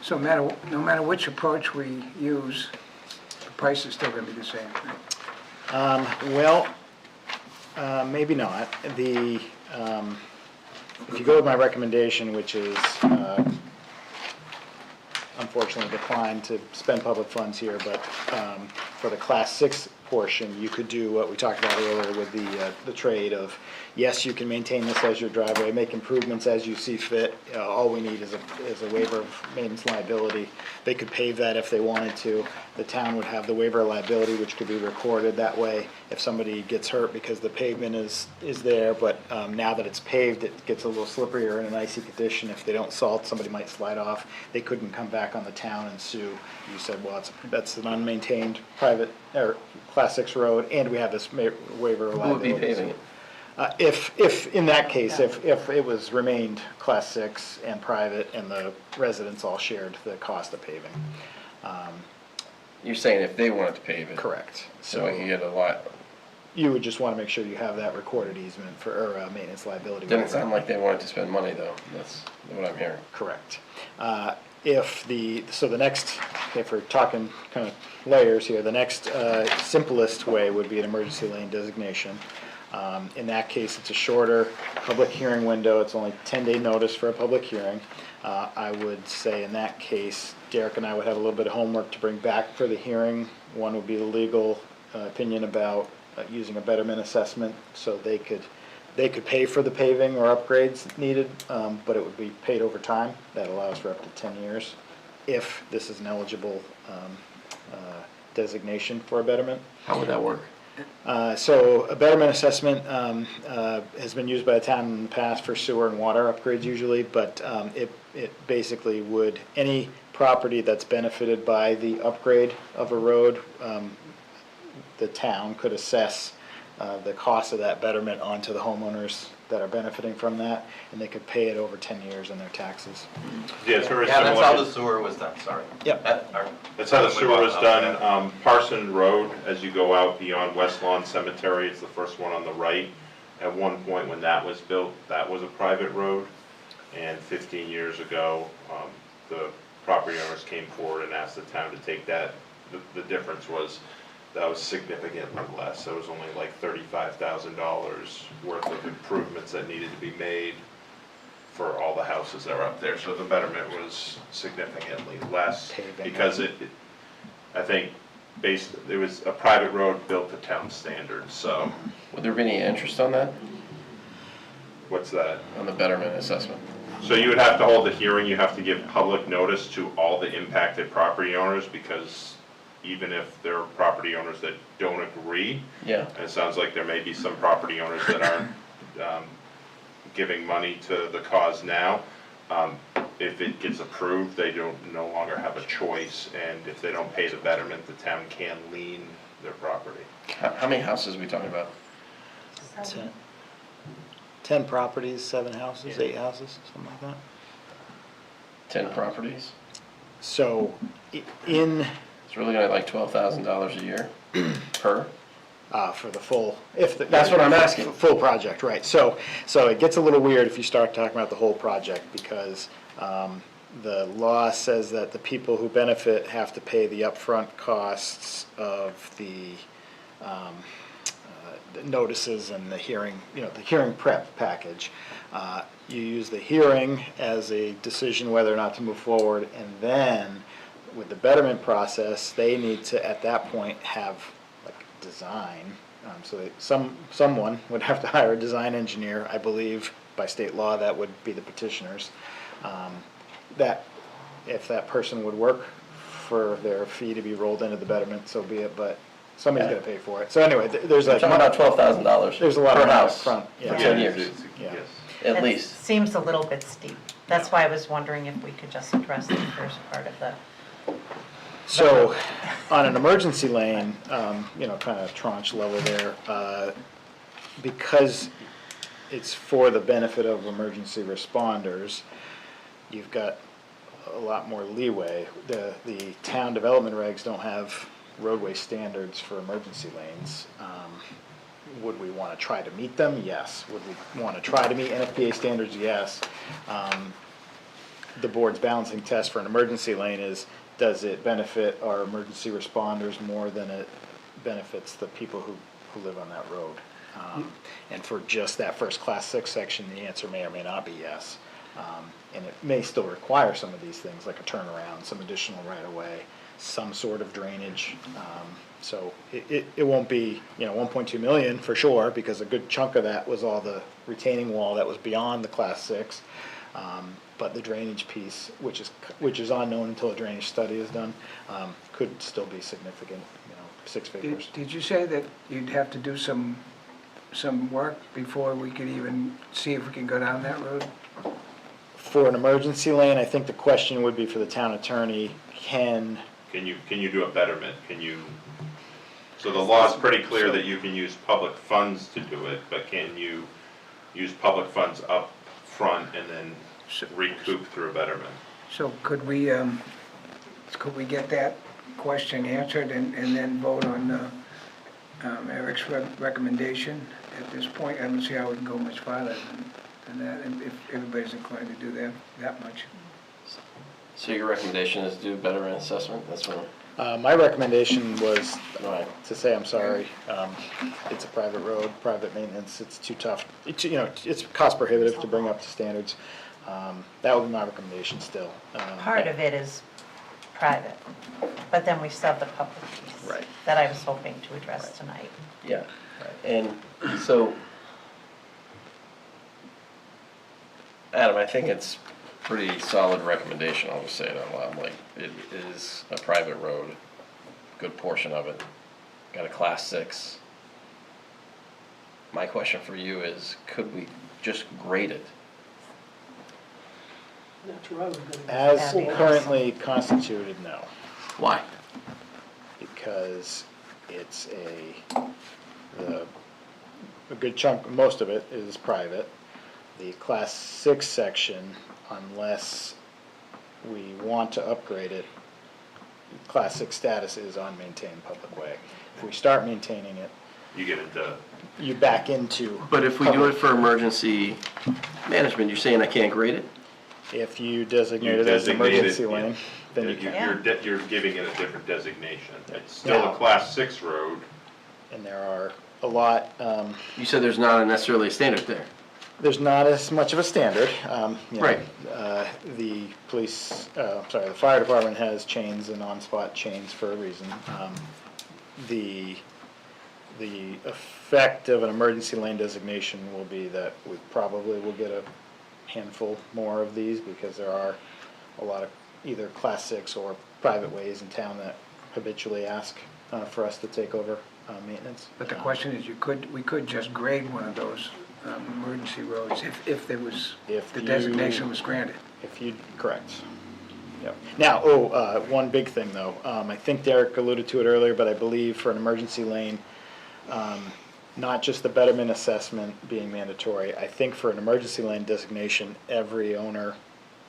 So no matter which approach we use, the price is still going to be the same. Well, maybe not. If you go with my recommendation, which is unfortunately declined to spend public funds here, but for the Class 6 portion, you could do what we talked about earlier with the trade of, yes, you can maintain this as your driveway, make improvements as you see fit. All we need is a waiver of maintenance liability. They could pave that if they wanted to. The town would have the waiver of liability, which could be recorded. That way, if somebody gets hurt because the pavement is there, but now that it's paved, it gets a little slipperier in an icy condition. If they don't salt, somebody might slide off. They couldn't come back on the town and sue. You said, well, that's an unmaintained private or Class 6 road, and we have this waiver of Who would liability. be paving it? If, in that case, if it was remained Class 6 and private, and the residents all shared the cost of paving. You're saying if they wanted to pave it? Correct. So you get a lot, You would just want to make sure you have that recorded easement for, or maintenance liability. didn't sound like they wanted to spend money though, that's what I'm hearing. Correct. So the next, if we're talking kind of layers here, the next simplest way would be an emergency lane designation. In that case, it's a shorter public hearing window. It's only 10-day notice for a public hearing. I would say in that case, Derek and I would have a little bit of homework to bring back for the hearing. One would be the legal opinion about using a betterment assessment, so they could pay for the paving or upgrades needed, but it would be paid over time. That allows for up to 10 years if this is an eligible designation for a betterment. How would that work? So a betterment assessment has been used by the town in the past for sewer and water upgrades usually, but it basically would, any property that's benefited by the upgrade of a road, the town could assess the cost of that betterment onto the homeowners that are benefiting from that, and they could pay it over 10 years in their taxes. Yeah, it's very Yeah, that's how the similar. sewer was done, sorry. Yep. That's how the sewer was done. Parson Road, as you go out beyond West Lawn Cemetery, it's the first one on the right. At one point when that was built, that was a private road. And 15 years ago, the property owners came forward and asked the town to take that. The difference was that was significantly less. It was only like $35,000 worth of improvements that needed to be made for all the houses that were up there. So the betterment was significantly less because I think it was a private road built to town standards, so. Would there be any interest on that, What's that? on the betterment assessment? So you would have to hold a hearing, you have to give public notice to all the impacted property owners, because even if there are property owners that don't agree, Yeah, and it sounds like there may be some property owners that aren't giving money to the cause now, if it gets approved, they no longer have a choice, and if they don't pay the betterment, the town can lien their property. how many houses are we talking about? 10 properties, 7 houses, 8 houses, something like that. 10 properties? So It's really gonna be like $12,000 a year per? for the full, That's what I'm asking. Full project, right. So it gets a little weird if you start talking about the whole project, because the law says that the people who benefit have to pay the upfront costs of the notices and the hearing, the hearing prep package. You use the hearing as a decision whether or not to move forward, and then with the betterment process, they need to, at that point, have like design. So someone would have to hire a design engineer, I believe, by state law, that would be the petitioners. That, if that person would work for their fee to be rolled into the betterment, so be it, but somebody's gonna pay for it. So anyway, there's We're talking about $12,000 there's a lot per of money up house front. for Yeah. 10 years, Yeah. at That least. Seems a little bit steep. That's why I was wondering if we could just address the first part of the So, on an emergency lane, kind of tranche level there, because it's for the benefit of emergency responders, you've got a lot more leeway. The town development regs don't have roadway standards for emergency lanes. Would we want to try to meet them? Yes. Would we want to try to meet NFPA standards? Yes. The board's balancing test for an emergency lane is, does it benefit our emergency responders more than it benefits the people who live on that road? And for just that first class 6 section, the answer may or may not be yes. And it may still require some of these things, like a turnaround, some additional right-of-way, some sort of drainage. So it won't be, 1.2 million for sure, because a good chunk of that was all the retaining wall that was beyond the class 6. But the drainage piece, which is unknown until a drainage study is done, could still be significant, 6 figures. Did you say that you'd have to do some work before we could even see if we can go down that road? For an emergency lane, I think the question would be for the town attorney, Can you do a betterment? So the law is pretty clear that you can use public funds to do it, but can you use public funds up front and then recoup through a betterment? So could we get that question answered and then vote on Eric's recommendation at this point? I don't see how we can go much farther than that, if everybody's inclined to do that much. So your recommendation is do better assessment? That's what. my recommendation was Right. to say, I'm sorry, it's a private road, private maintenance, it's too tough. It's cost prohibitive to bring up to standards. That would be my recommendation still. Part of it is private, but then we still have the public piece. Right. That I was hoping to address tonight. Yeah, and so, Adam, I think it's pretty solid recommendation, I'll just say it out loud, like, it is a private road, good portion of it, got a class 6. My question for you is, could we just grade it? That's where I was gonna go. As That'd be currently constituted, no, Why? because it's a good chunk, most of it is private. The class 6 section, unless we want to upgrade it, class 6 status is on maintained public way. If we start maintaining it, You get into, you back into. But if we do it for emergency management, you're saying I can't grade it? If you designate you it as an designate emergency it, lane, then you can. you're giving it a different designation. It's still Now- a class 6 road. And there are a lot, You said there's not necessarily a standard there. there's not as much of a standard. Right. The the fire department has chains and on-spot chains for a reason. The effect of an emergency lane designation will be that we probably will get a handful more of these, because there are a lot of either class 6 or private ways in town that habitually ask for us to take over maintenance. But the question is, we could just grade one of those emergency roads if there was, If the you- designation was granted. If you, correct. Yep. Now, one big thing though, I think Derek alluded to it earlier, but I believe for an emergency lane, not just the betterment assessment being mandatory, I think for an emergency lane designation, every owner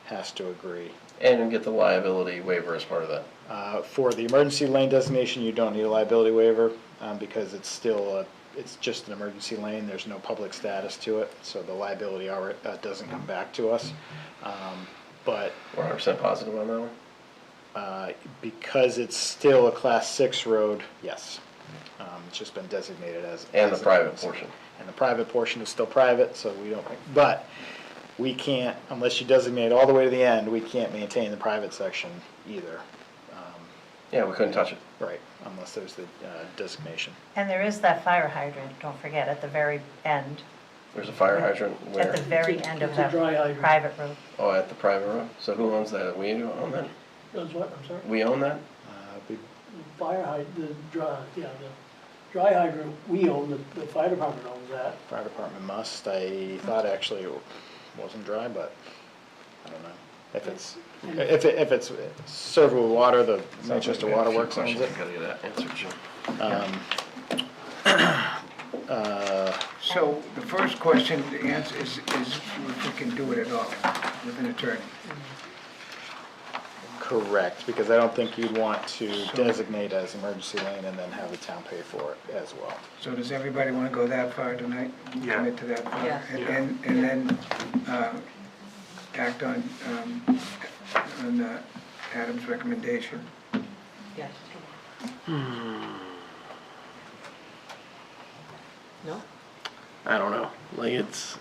has to agree. And get the liability waiver as part of that. For the emergency lane designation, you don't need a liability waiver, because it's still, it's just an emergency lane, there's no public status to it, so the liability doesn't come back to us. But 100% positive on that one? because it's still a class 6 road, yes. It's just been designated as. And the as private emergency. portion. And the private portion is still private, so we don't, but we can't, unless you designate all the way to the end, we can't maintain the private section either. Yeah, we couldn't touch it. Right, unless there's the designation. And there is that fire hydrant, don't forget, at the very end, There's a fire hydrant at where? the very end of It's a that dry hydrant. private road. Oh, at the private road? So who owns that? We own that? Does what, I'm sorry? We own that? We- Fire hydrant, the dry hydrant, we own, the fire department owns that. Fire department must, I thought actually it wasn't dry, but I don't know. If it's served with water, the Manchester Water Works owns it. Gotta get that answered, Jim. So the first question to answer is if we can do it at all with an attorney. Correct, because I don't think you'd want to designate as emergency lane and then have the town pay for it as well. So does everybody want to go that far tonight? Yeah. Commit to that far? Yeah. And then act on Adam's recommendation? Yes. No? I don't know, like it's,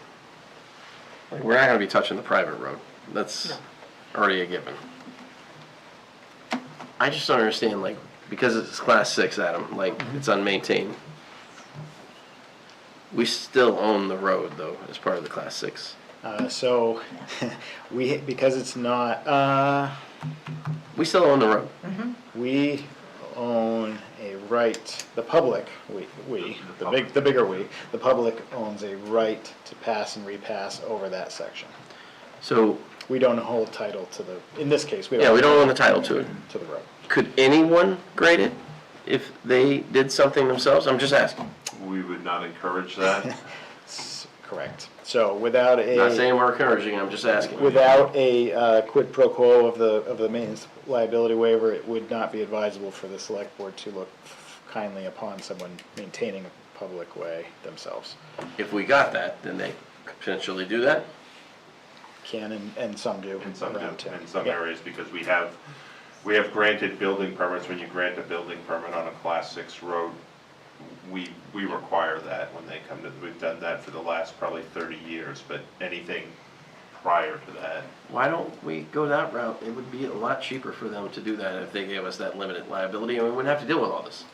like we're not gonna be touching the private road, that's No. already a given. I just don't understand, like, because it's class 6, Adam, like, it's unmaintained. We still own the road though, as part of the class 6. So, because it's not, We still own the road. we own a right, the public, the bigger we, the public owns a right to pass and repass over that section. So, We don't hold title to the, in this case, we yeah, don't. we don't own the title to it. To the road. Could anyone grade it if they did something themselves? I'm just asking. We would not encourage that. Correct. So without Not a, saying we're encouraging, I'm just asking. without a quid pro quo of the maintenance liability waiver, it would not be advisable for the select board to look kindly upon someone maintaining a public way themselves. If we got that, then they could potentially do that? Can and some do. In some, around town. in some Yeah. areas, because we have granted building permits. When you grant a building permit on a class 6 road, we require that when they come to, we've done that for the last probably 30 years, but anything prior to that. Why don't we go that route? It would be a lot cheaper for them to do that if they gave us that limited liability, and we wouldn't have to deal with all this.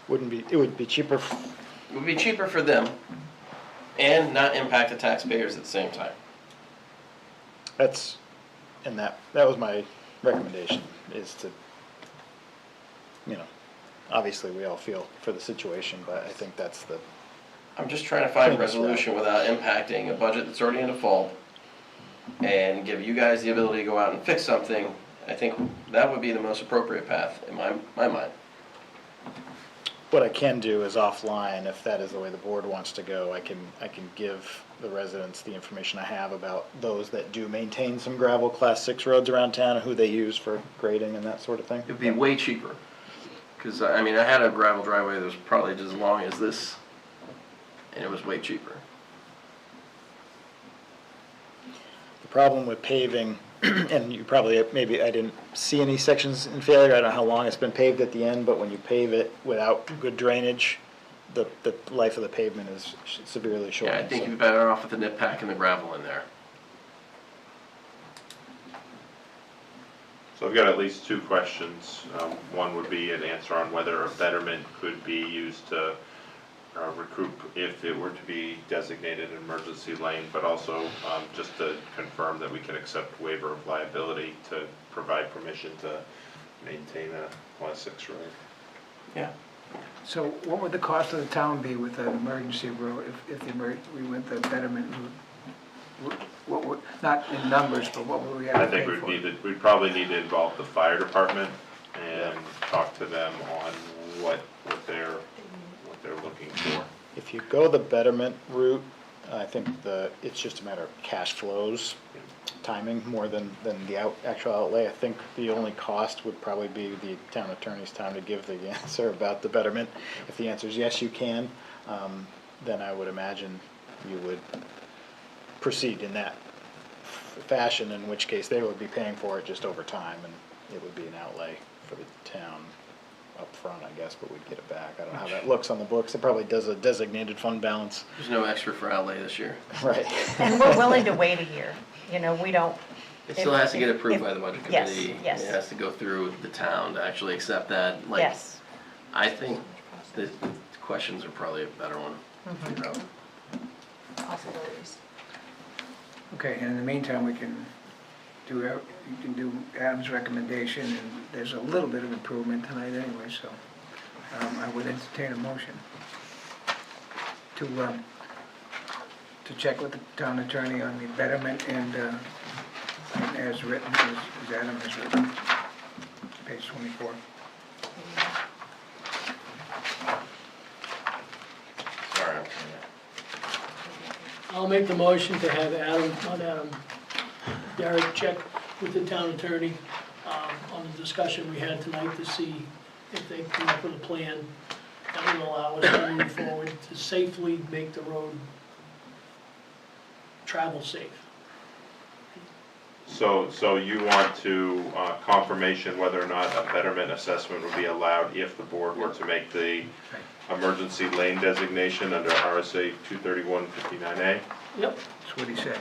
It would be cheaper, It would be cheaper for them and not impact the taxpayers at the same time. and that was my recommendation, is to, obviously we all feel for the situation, but I think that's the, I'm just trying to find a Clean this up. resolution without impacting a budget that's already in default and give you guys the ability to go out and fix something. I think that would be the most appropriate path in my mind. what I can do is offline, if that is the way the board wants to go, I can give the residents the information I have about those that do maintain some gravel class 6 roads around town and who they use for grading and that sort of thing. It'd be way cheaper. Because, I mean, I had a gravel driveway that was probably just as long as this, and it was way cheaper. The problem with paving, and you probably, maybe I didn't see any sections in failure, I don't know how long it's been paved at the end, but when you pave it without good drainage, the life of the pavement is severely Yeah, shortened. I think so- you'd be better off with the nip pack and the gravel in there. So I've got at least 2 questions. One would be an answer on whether a betterment could be used to recoup if it were to be designated an emergency lane, but also just to confirm that we can accept waiver of liability to provide permission to maintain a class 6 road. Yeah. So what would the cost of the town be with an emergency road if we went the betterment route? What would, not in numbers, but what would we have I to pay think for? we'd probably need to involve the fire department and talk to them on what they're looking for. If you go the betterment route, I think it's just a matter of cash flows, timing, more than the actual outlay. I think the only cost would probably be the town attorney's time to give the answer about the betterment. If the answer is yes, you can, then I would imagine you would proceed in that fashion, in which case they would be paying for it just over time, and it would be an outlay for the town up front, I guess, but we'd get it back. I don't know how that looks on the books. It probably does a designated fund balance. There's no extra for outlay this year. Right. And we're willing to wait a year, we don't. It still has to get approved if- by the budget yes, committee. yes. It has to go through the town to actually accept that. Like, Yes. I think the questions are probably a better one to figure out. Possibilities. Okay, and in the meantime, you can do Adam's recommendation, and there's a little bit of improvement tonight anyway, so I would entertain a motion to check with the town attorney on the betterment and as written, as Adam has written, page 24. Sorry. I'll make the motion to have Derek check with the town attorney on the discussion we had tonight to see if they come up with a plan that will allow us to move forward to safely make the road travel safe. So you want to, confirmation whether or not a betterment assessment would be allowed if the board were to make the emergency lane designation under RSA 231-59A? Yep. That's what he said.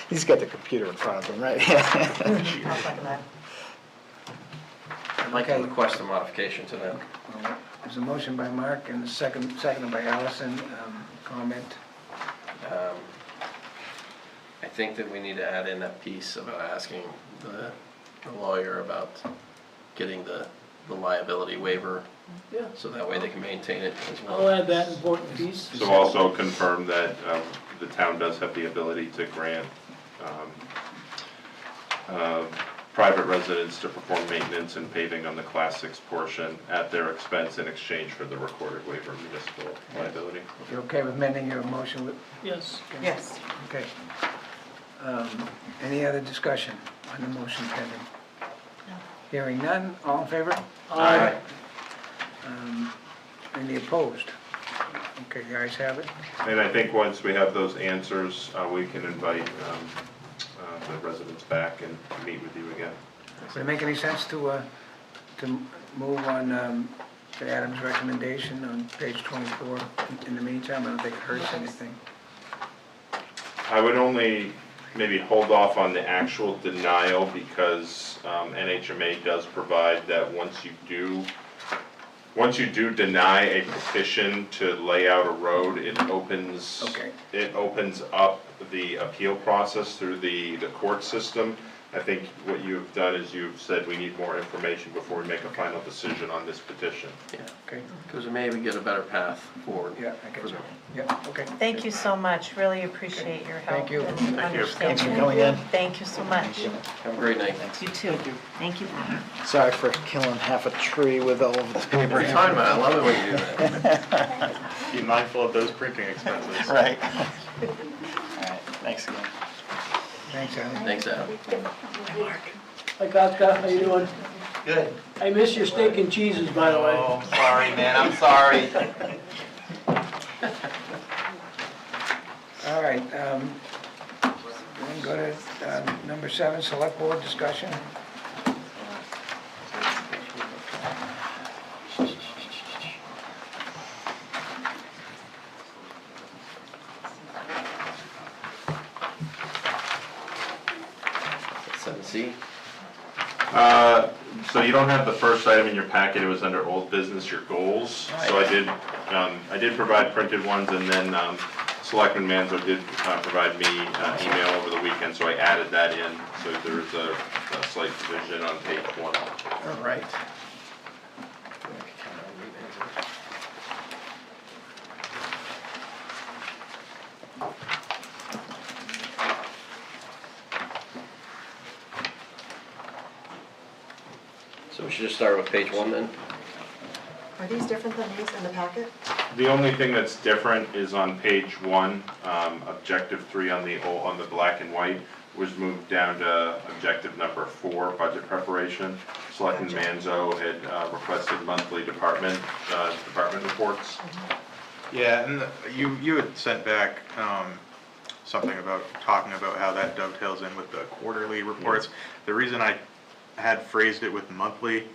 He's got the computer in front of him, right? I'll second that. I'd like to Okay. request a modification to that. There's a motion by Mark and a seconded by Allison. Comment? I think that we need to add in that piece about asking the lawyer about getting the liability waiver, Yeah. so that way they can maintain it as well. I'll add that important piece. So also confirm that the town does have the ability to grant private residents to perform maintenance and paving on the Class 6 portion at their expense in exchange for the recorded waiver of municipal liability. You okay with amending your motion with? Yes. Yes. Okay. Any other discussion on the motion pending? Hearing none, all in favor? Aye. Any opposed? Okay, the ayes have it. And I think once we have those answers, we can invite the residents back and meet with you again. Would it make any sense to move on to Adam's recommendation on page 24 in the meantime? I don't think it hurts anything. I would only maybe hold off on the actual denial because NHMA does provide that once you do deny a petition to lay out a road, it opens up the appeal process through the court system. I think what you've done is you've said we need more information before we make a final decision on this petition. Yeah, Okay? because we maybe get a better path forward. Yeah, I get you. Yeah, okay. Thank you so much, really appreciate your help. Thank you. and Thank you. understanding. Thanks for coming in. Thank you so much. Have a great night. You too. Thank you. Sorry for killing half a tree with all of this paper. Every time, I love it when you do that. Be mindful of those printing expenses. Right. All right, thanks again. Thanks, Adam. Thanks, Adam. Hi, Kafka, how you doing? Good. I miss your steak and cheeses, by the way. Oh, sorry, man, I'm sorry. All right, we're going to go to number 7, select board discussion. C. So you don't have the first item in your packet, it was under old business, your goals. So I did provide printed ones, and then Selectman Manzo did provide me email over the weekend, so I added that in. So there's a slight revision on page 1. All right. So we should just start with page 1 then? Are these different than these in the packet? The only thing that's different is on page 1, objective 3 on the black and white was moved down to objective number 4, budget preparation. Selectman Manzo had requested monthly department reports. Yeah, and you had sent back something about talking about how that dovetails in with the quarterly reports. The reason I had phrased it with monthly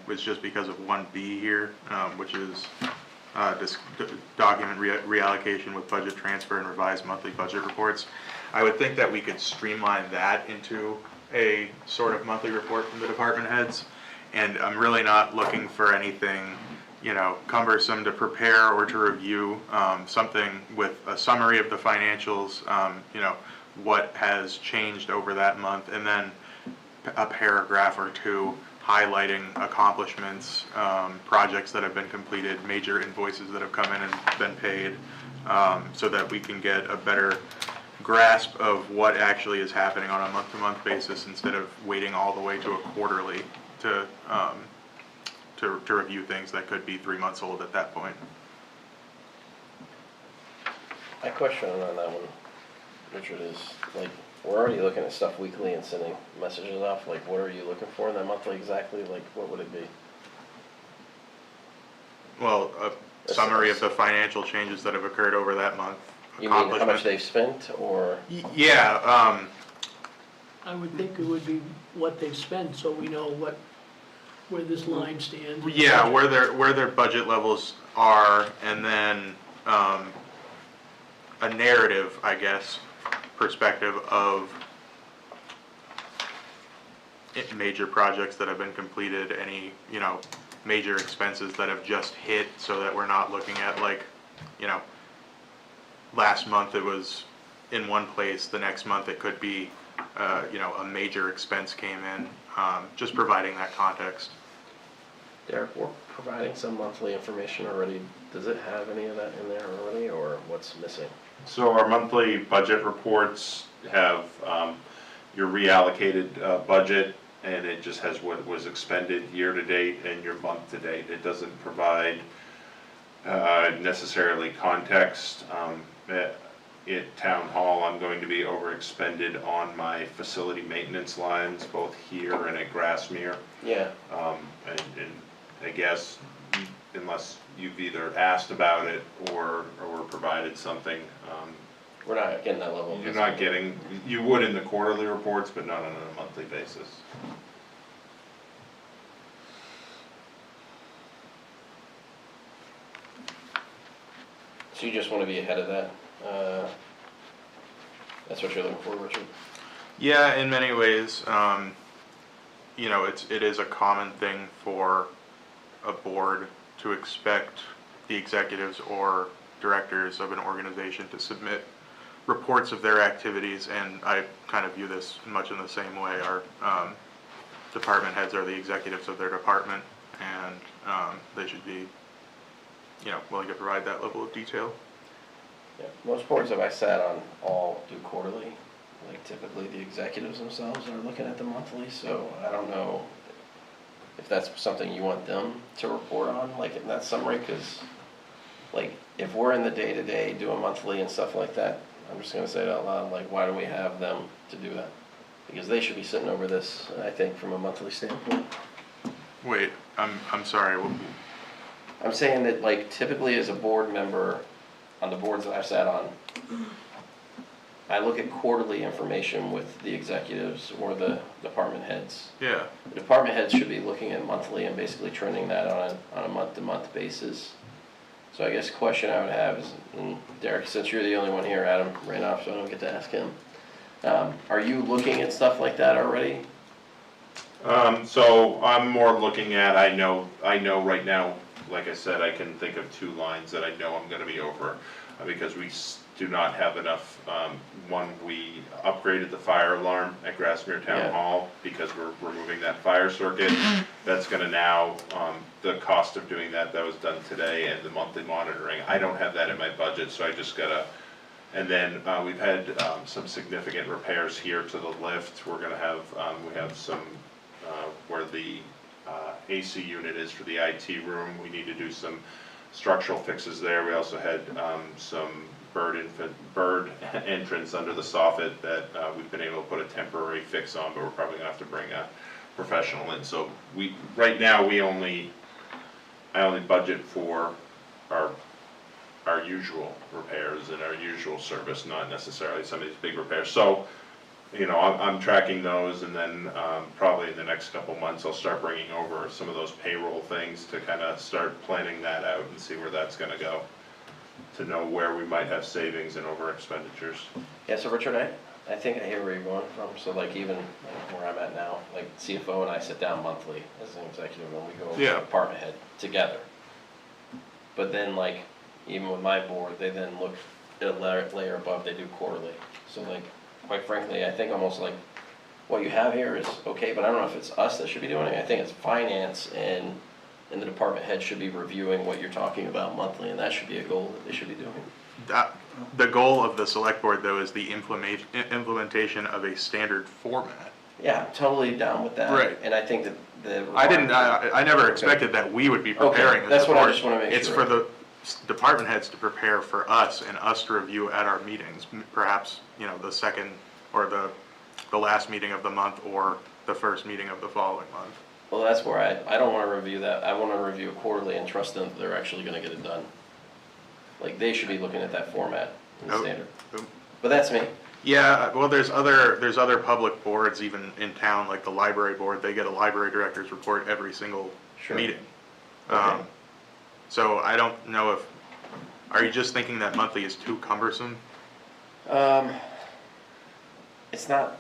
was just because of 1B here, which is document reallocation with budget transfer and revised monthly budget reports. I would think that we could streamline that into a sort of monthly report from the department heads. And I'm really not looking for anything, cumbersome to prepare or to review. Something with a summary of the financials, what has changed over that month, and then a paragraph or two highlighting accomplishments, projects that have been completed, major invoices that have come in and been paid, so that we can get a better grasp of what actually is happening on a month-to-month basis instead of waiting all the way to a quarterly to review things that could be 3 months old at that point. My question on that one, Richard, is like, we're already looking at stuff weekly and sending messages off. Like, what are you looking for in that monthly exactly? Like, what would it be? Well, a summary of the financial changes that have occurred over that month. You mean how much accomplishment. they've spent, or? Yeah, I would think it would be what they've spent, so we know where this line stands. yeah, where their budget levels are, and then a narrative, I guess, perspective of major projects that have been completed, any, major expenses that have just hit, so that we're not looking at like, last month it was in one place, the next month it could be, a major expense came in, just providing that context. Derek, we're providing some monthly information already. Does it have any of that in there already, or what's missing? So our monthly budget reports have your reallocated budget, and it just has what was expended year-to-date and your month-to-date. It doesn't provide necessarily context. At Town Hall, I'm going to be overexpended on my facility maintenance lines, both here and at Grassmere. Yeah. And I guess, unless you've either asked about it or provided something, We're not getting that level of you're not getting, you would in the quarterly reports, but not on a monthly basis. So you just want to be ahead of that? That's what you're looking for, Richard? Yeah, in many ways, it is a common thing for a board to expect the executives or directors of an organization to submit reports of their activities, and I kind of view this much in the same way. Our department heads are the executives of their department, and they should be, willing to provide that level of detail. Yeah. Most boards that I sat on all do quarterly. Like typically the executives themselves are looking at the monthly, so I don't know if that's something you want them to report on, like in that summary, because like if we're in the day-to-day doing monthly and stuff like that, I'm just gonna say it out loud, like why do we have them to do that? Because they should be sitting over this, I think, from a monthly standpoint. Wait, I'm sorry. I'm saying that like typically as a board member, on the boards that I've sat on, I look at quarterly information with the executives or the department heads. Yeah. The department heads should be looking at monthly and basically trending that on a month-to-month basis. So I guess the question I would have is, and Derek, since you're the only one here, Adam ran off, so I don't get to ask him. Are you looking at stuff like that already? So I'm more looking at, I know right now, like I said, I can think of 2 lines that I know I'm gonna be over, because we do not have enough. One, we upgraded the fire alarm at Grassmere Town Yeah. Hall because we're removing that fire circuit. That's gonna now, the cost of doing that was done today, and the monthly monitoring, I don't have that in my budget, so I just gotta, and then we've had some significant repairs here to the lift. We're gonna have, we have some, where the AC unit is for the IT room, we need to do some structural fixes there. We also had some bird entrance under the soffit that we've been able to put a temporary fix on, but we're probably gonna have to bring a professional in. So right now, I only budget for our usual repairs and our usual service, not necessarily some of these big repairs. So, I'm tracking those, and then probably in the next couple months, I'll start bringing over some of those payroll things to kind of start planning that out and see where that's gonna go, to know where we might have savings and over expenditures. Yeah, so Richard, I think I hear where you're going from. So like even like where I'm at now, like CFO and I sit down monthly as an executive and we go over Yeah. the department head together. But then like, even with my board, they then look at a layer above, they do quarterly. So like, quite frankly, I think almost like what you have here is okay, but I don't know if it's us that should be doing it. I think it's finance and the department head should be reviewing what you're talking about monthly, and that should be a goal that they should be doing. the goal of the select board, though, is the implementation of a standard format. Yeah, I'm totally down with that. Right. And I think that the. I never expected that we would be preparing Okay, this that's what I report. just wanna make It's sure. for the department heads to prepare for us and us to review at our meetings, perhaps, the second or the last meeting of the month or the first meeting of the following month. Well, that's where I don't wanna review that. I wanna review it quarterly and trust them that they're actually gonna get it done. Like, they should be looking at that format in the Oh, standard. oh. But that's me. Yeah, well, there's other public boards even in town, like the library board, they get a library director's report every single Sure. meeting. Okay. So I don't know are you just thinking that monthly is too cumbersome? It's not,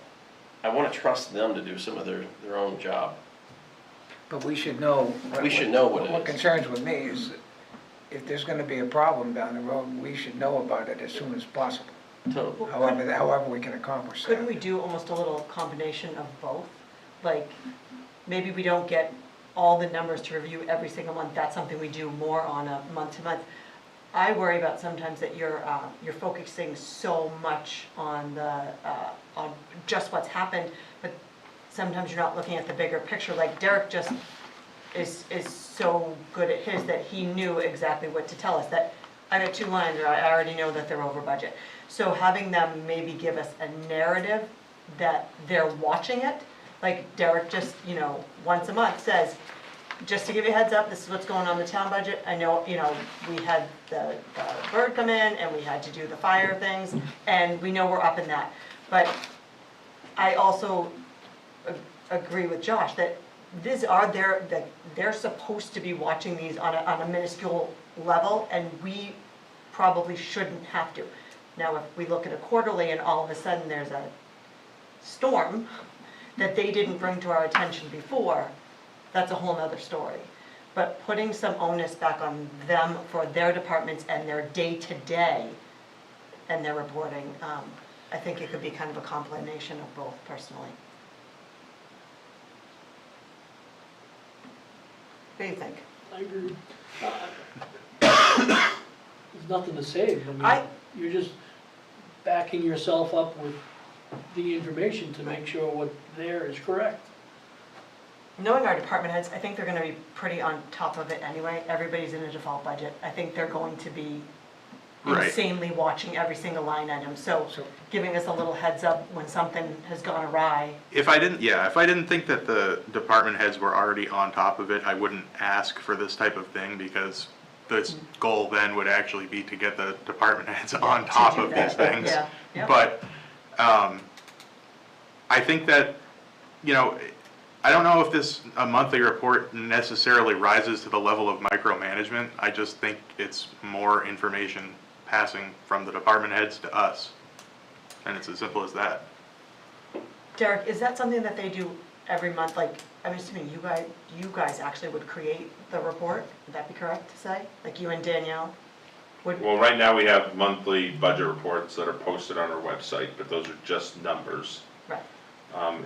I wanna trust them to do some of their own job. But we should know. We should know what it What is. concerns with me is that if there's gonna be a problem down the road, we should know about it as soon as possible. Totally. However we can accomplish that. Couldn't we do almost a little combination of both? Like, maybe we don't get all the numbers to review every single month, that's something we do more on a month to month. I worry about sometimes that you're focusing so much on on just what's happened, but sometimes you're not looking at the bigger picture, like Derek just is so good at his that he knew exactly what to tell us, that I got 2 lines, or I already know that they're over budget. So having them maybe give us a narrative that they're watching it, like Derek just, once a month says, just to give you a heads up, this is what's going on in the town budget. I know, we had the bird come in and we had to do the fire things, and we know we're up in that. But I also agree with Josh that they're supposed to be watching these on a minuscule level, and we probably shouldn't have to. Now, if we look at a quarterly and all of a sudden there's a storm that they didn't bring to our attention before, that's a whole nother story. But putting some onus back on them for their departments and their day-to-day and their reporting, I think it could be kind of a combination of both personally. What do you think? I agree. There's nothing to save. I mean, you're just backing yourself up with the information to make sure what there is correct. Knowing our department heads, I think they're gonna be pretty on top of it anyway. Everybody's in a default budget. I think they're going to be Right. insanely watching every single line item. So giving us a little heads up when something has gone awry. If I didn't think that the department heads were already on top of it, I wouldn't ask for this type of thing, because the goal then would actually be to get the department heads on top of these things. Yeah, yep. But, I think that, I don't know if a monthly report necessarily rises to the level of micromanagement. I just think it's more information passing from the department heads to us. And it's as simple as that. Derek, is that something that they do every month? Like, I'm assuming you guys actually would create the report? Would that be correct to say? Like you and Danielle would? Well, right now we have monthly budget reports that are posted on our website, but those are just numbers. Right.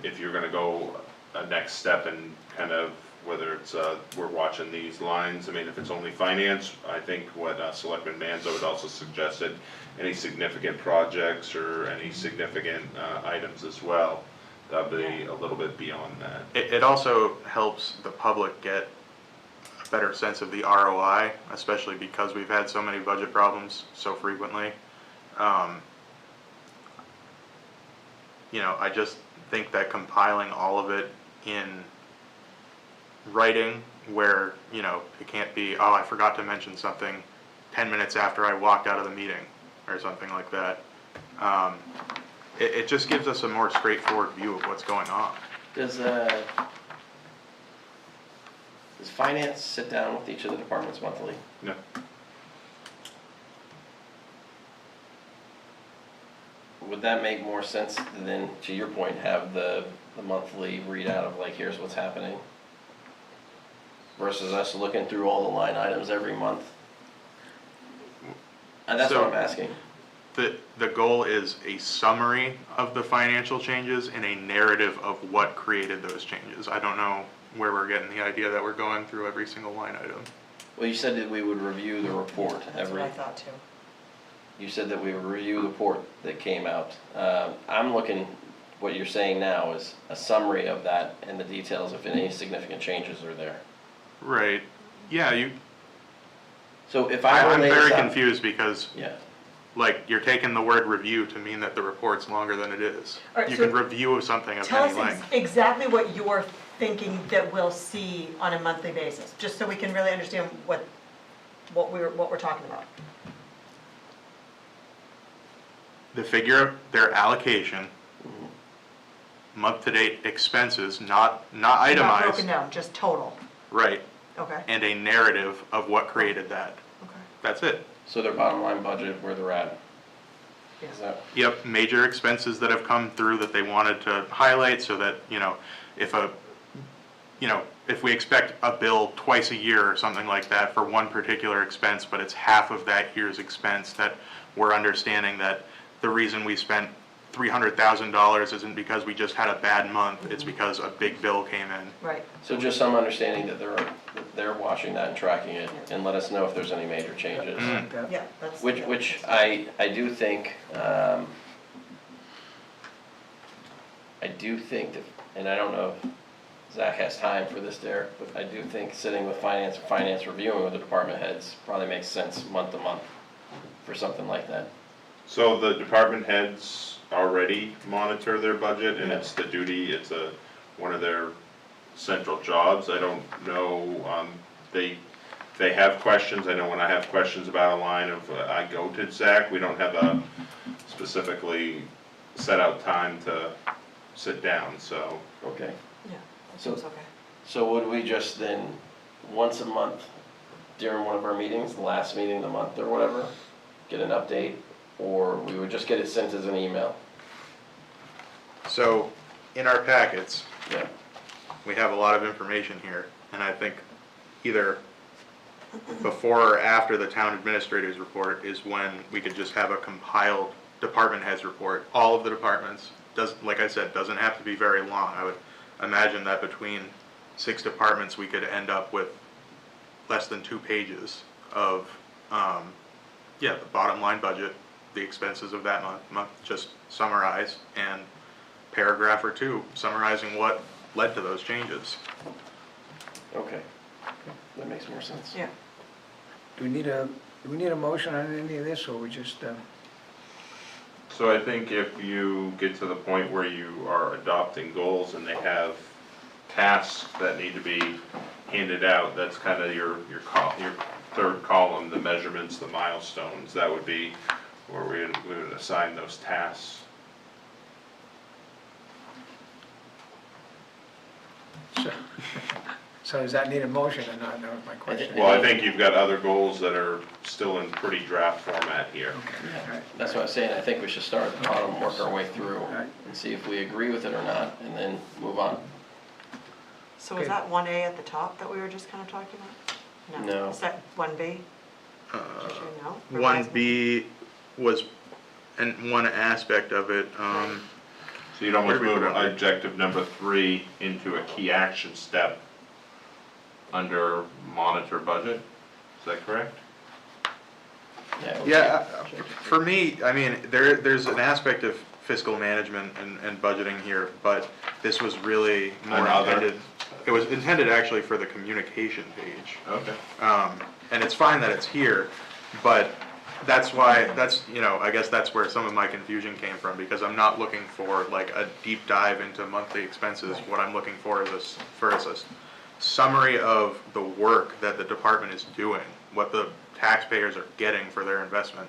If you're gonna go a next step and kind of, whether it's, we're watching these lines, I mean, if it's only finance, I think what Selectman Manzo had also suggested, any significant projects or any significant items as well, that'd be a little bit beyond that. It also helps the public get a better sense of the ROI, especially because we've had so many budget problems so frequently. I just think that compiling all of it in writing, where, it can't be, oh, I forgot to mention something 10 minutes after I walked out of the meeting, or something like that. It just gives us a more straightforward view of what's going on. Does finance sit down with each of the departments monthly? No. Would that make more sense than, to your point, have the monthly readout of like, here's what's happening? Versus us looking through all the line items every month? And that's what I'm asking. The goal is a summary of the financial changes and a narrative of what created those changes. I don't know where we're getting the idea that we're going through every single line item. Well, you said that we would review the report That's every. what I thought too. you said that we would review the report that came out. I'm looking, what you're saying now is a summary of that and the details if any significant changes are there. Right, yeah, So if I were I'm to lay very this out- confused because, Yeah, like, you're taking the word review to mean that the report's longer than it is. All right, You so can review something of Tell any us length. exactly what you're thinking that we'll see on a monthly basis, just so we can really understand what we're talking about. The figure, their allocation, month-to-date expenses, not Not broken itemized, down, just total. right, Okay, and a narrative of what created that. okay. That's it. so their bottom line budget, where they're at. Yeah. Is that, Yep, major expenses that have come through that they wanted to highlight so that, if we expect a bill twice a year or something like that for one particular expense, but it's half of that year's expense, that we're understanding that the reason we spent $300,000 isn't because we just had a bad month, it's because a big bill came in. Right. so just some understanding that they're watching that and tracking it and let us know if there's any major changes. Yeah, that's. Which I do think, that, and I don't know if Zach has time for this, Derek, but I do think sitting with finance reviewing with the department heads probably makes sense month to month for something like that. So the department heads already monitor their budget, and it's the duty, it's one of their central jobs. I don't know, they have questions. I know when I have questions about a line of, I go to Zach. We don't have a specifically set out time to sit down, so. Okay. Yeah, that So- seems okay. So would we just then, once a month, during one of our meetings, the last meeting of the month or whatever, get an update? Or we would just get it sent as an email? So, in our packets, Yeah, we have a lot of information here, and I think either before or after the town administrator's report is when we could just have a compiled department heads report, all of the departments. Like I said, doesn't have to be very long. I would imagine that between 6 departments, we could end up with less than 2 pages of, the bottom line budget, the expenses of that month, just summarize, and paragraph or 2 summarizing what led to those changes. okay. That makes more sense. Yeah. Do we need a motion on any of this, or we just, So I think if you get to the point where you are adopting goals and they have tasks that need to be handed out, that's kind of your third column, the measurements, the milestones, that would be where we would assign those tasks. so does that need a motion or not? That was my question. Well, I think you've got other goals that are still in pretty draft format here. Okay, all right. That's what I'm saying, I think we should start at the bottom, work our way through, Right. and see if we agree with it or not, and then move on. So was Okay. that 1A at the top that we were just kind of talking about? No. Is that 1B? No? 1B was one aspect of it. So you'd almost Where do we move put it? objective number 3 into a key action step under monitor budget, is that correct? Yeah, for me, I mean, there's an aspect of fiscal management and budgeting here, but this was really more Another. intended. It was intended actually for the communication page. Okay. And it's fine that it's here, but that's why, I guess that's where some of my confusion came from, because I'm not looking for like a deep dive into monthly expenses. What I'm looking for is a summary of the work that the department is doing, what the taxpayers are getting for their investment.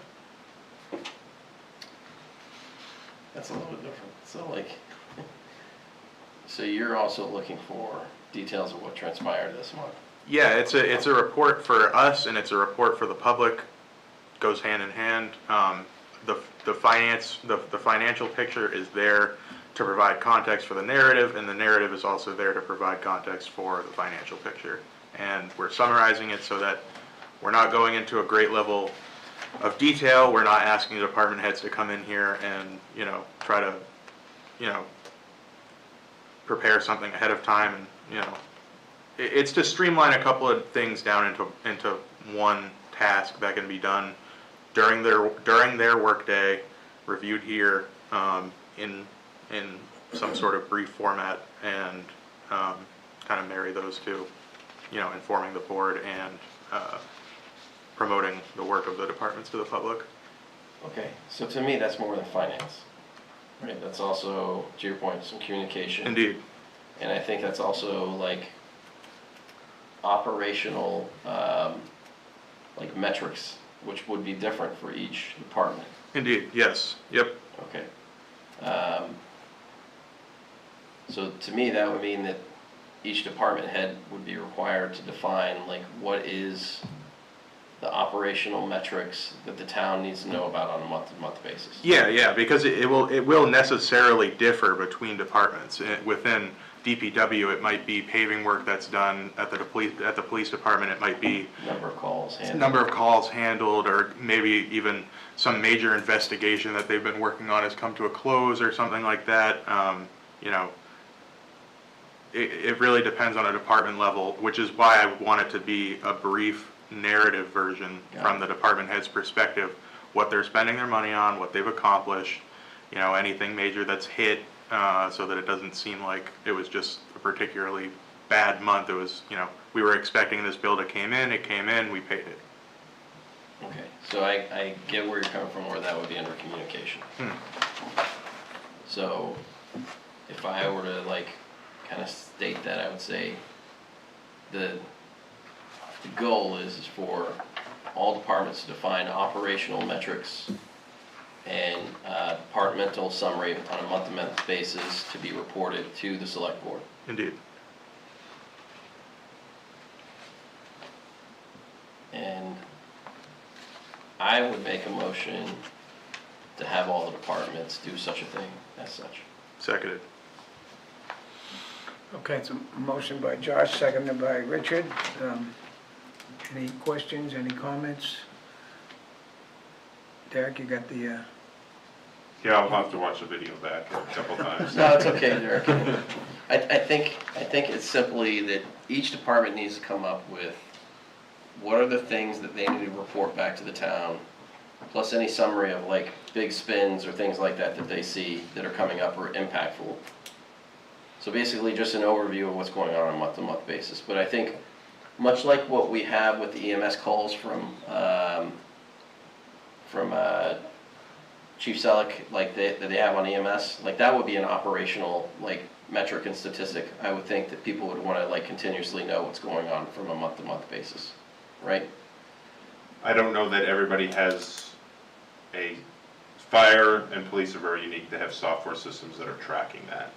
That's a little bit different, so you're also looking for details of what transpired this month? Yeah, it's a report for us and it's a report for the public, goes hand in hand. The financial picture is there to provide context for the narrative, and the narrative is also there to provide context for the financial picture. And we're summarizing it so that we're not going into a great level of detail, we're not asking the department heads to come in here and, try to, prepare something ahead of time, and, it's to streamline a couple of things down into one task that can be done during their workday, reviewed here in some sort of brief format, and kind of marry those two, informing the board and promoting the work of the departments to the public. Okay, so to me, that's more than finance, right? That's also, to your point, some communication. Indeed. And I think that's also like operational, like metrics, which would be different for each department. Indeed, yes, yep. Okay. So to me, that would mean that each department head would be required to define like what is the operational metrics that the town needs to know about on a month-to-month basis. Yeah, because it will necessarily differ between departments. Within DPW, it might be paving work that's done at the police department. It might be Number of calls handled, or maybe even some major investigation that they've been working on has come to a close or something like that. It really depends on a department level, which is why I want it to be a brief narrative version from the department head's perspective, what they're spending their money on, what they've accomplished, anything major that's hit, so that it doesn't seem like it was just a particularly bad month. It was, we were expecting this bill to came in, we paid it. Okay, so I get where you're coming from, where that would be under communication. So if I were to like kind of state that, I would say the goal is for all departments to define operational metrics and departmental summary on a month-to-month basis to be reported to the select board. Indeed. And I would make a motion to have all the departments do such a thing as such. Seconded. Okay, it's a motion by Josh, seconded by Richard. Any questions, any comments? Derek, you got the, Yeah, I'll have to watch the video back a couple times. No, it's okay, Derek. I think it's simply that each department needs to come up with what are the things that they need to report back to the town, plus any summary of like big spins or things like that that they see that are coming up or impactful. So basically just an overview of what's going on a month-to-month basis. But I think much like what we have with the EMS calls from Chief Selleck, like that they have on EMS, like that would be an operational like metric and statistic. I would think that people would want to like continuously know what's going on from a month-to-month basis, right? I don't know that everybody has fire and police are very unique. They have software systems that are tracking that.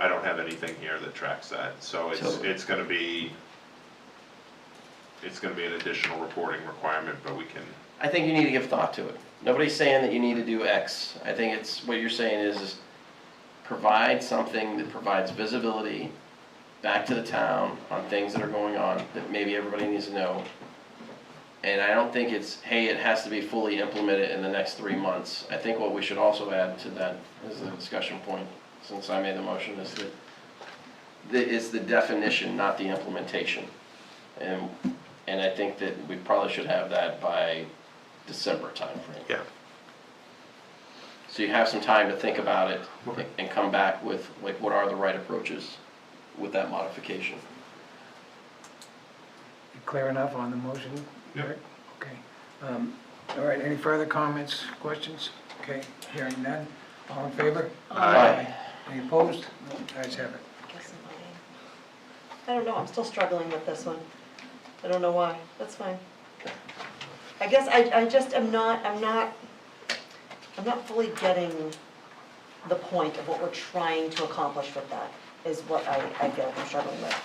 I don't have anything here that tracks that, so it's going to be an additional reporting requirement, but we can. I think you need to give thought to it. Nobody's saying that you need to do X. I think it's what you're saying is provide something that provides visibility back to the town on things that are going on that maybe everybody needs to know. And I don't think it's, hey, it has to be fully implemented in the next 3 months. I think what we should also add to that as the discussion point, since I made the motion, is that it's the definition, not the implementation. And I think that we probably should have that by December timeframe. Yeah. So you have some time to think about it and come back with like what are the right approaches with that modification. you clear enough on the motion? Yep. Derek? Okay. All right, any further comments, questions? Okay, hearing none. All in favor? Aye. Any opposed? No, ayes have it. I don't know, I'm still struggling with this one. I don't know why, that's fine. I guess I just am not fully getting the point of what we're trying to accomplish with that, is what I feel like I'm struggling with.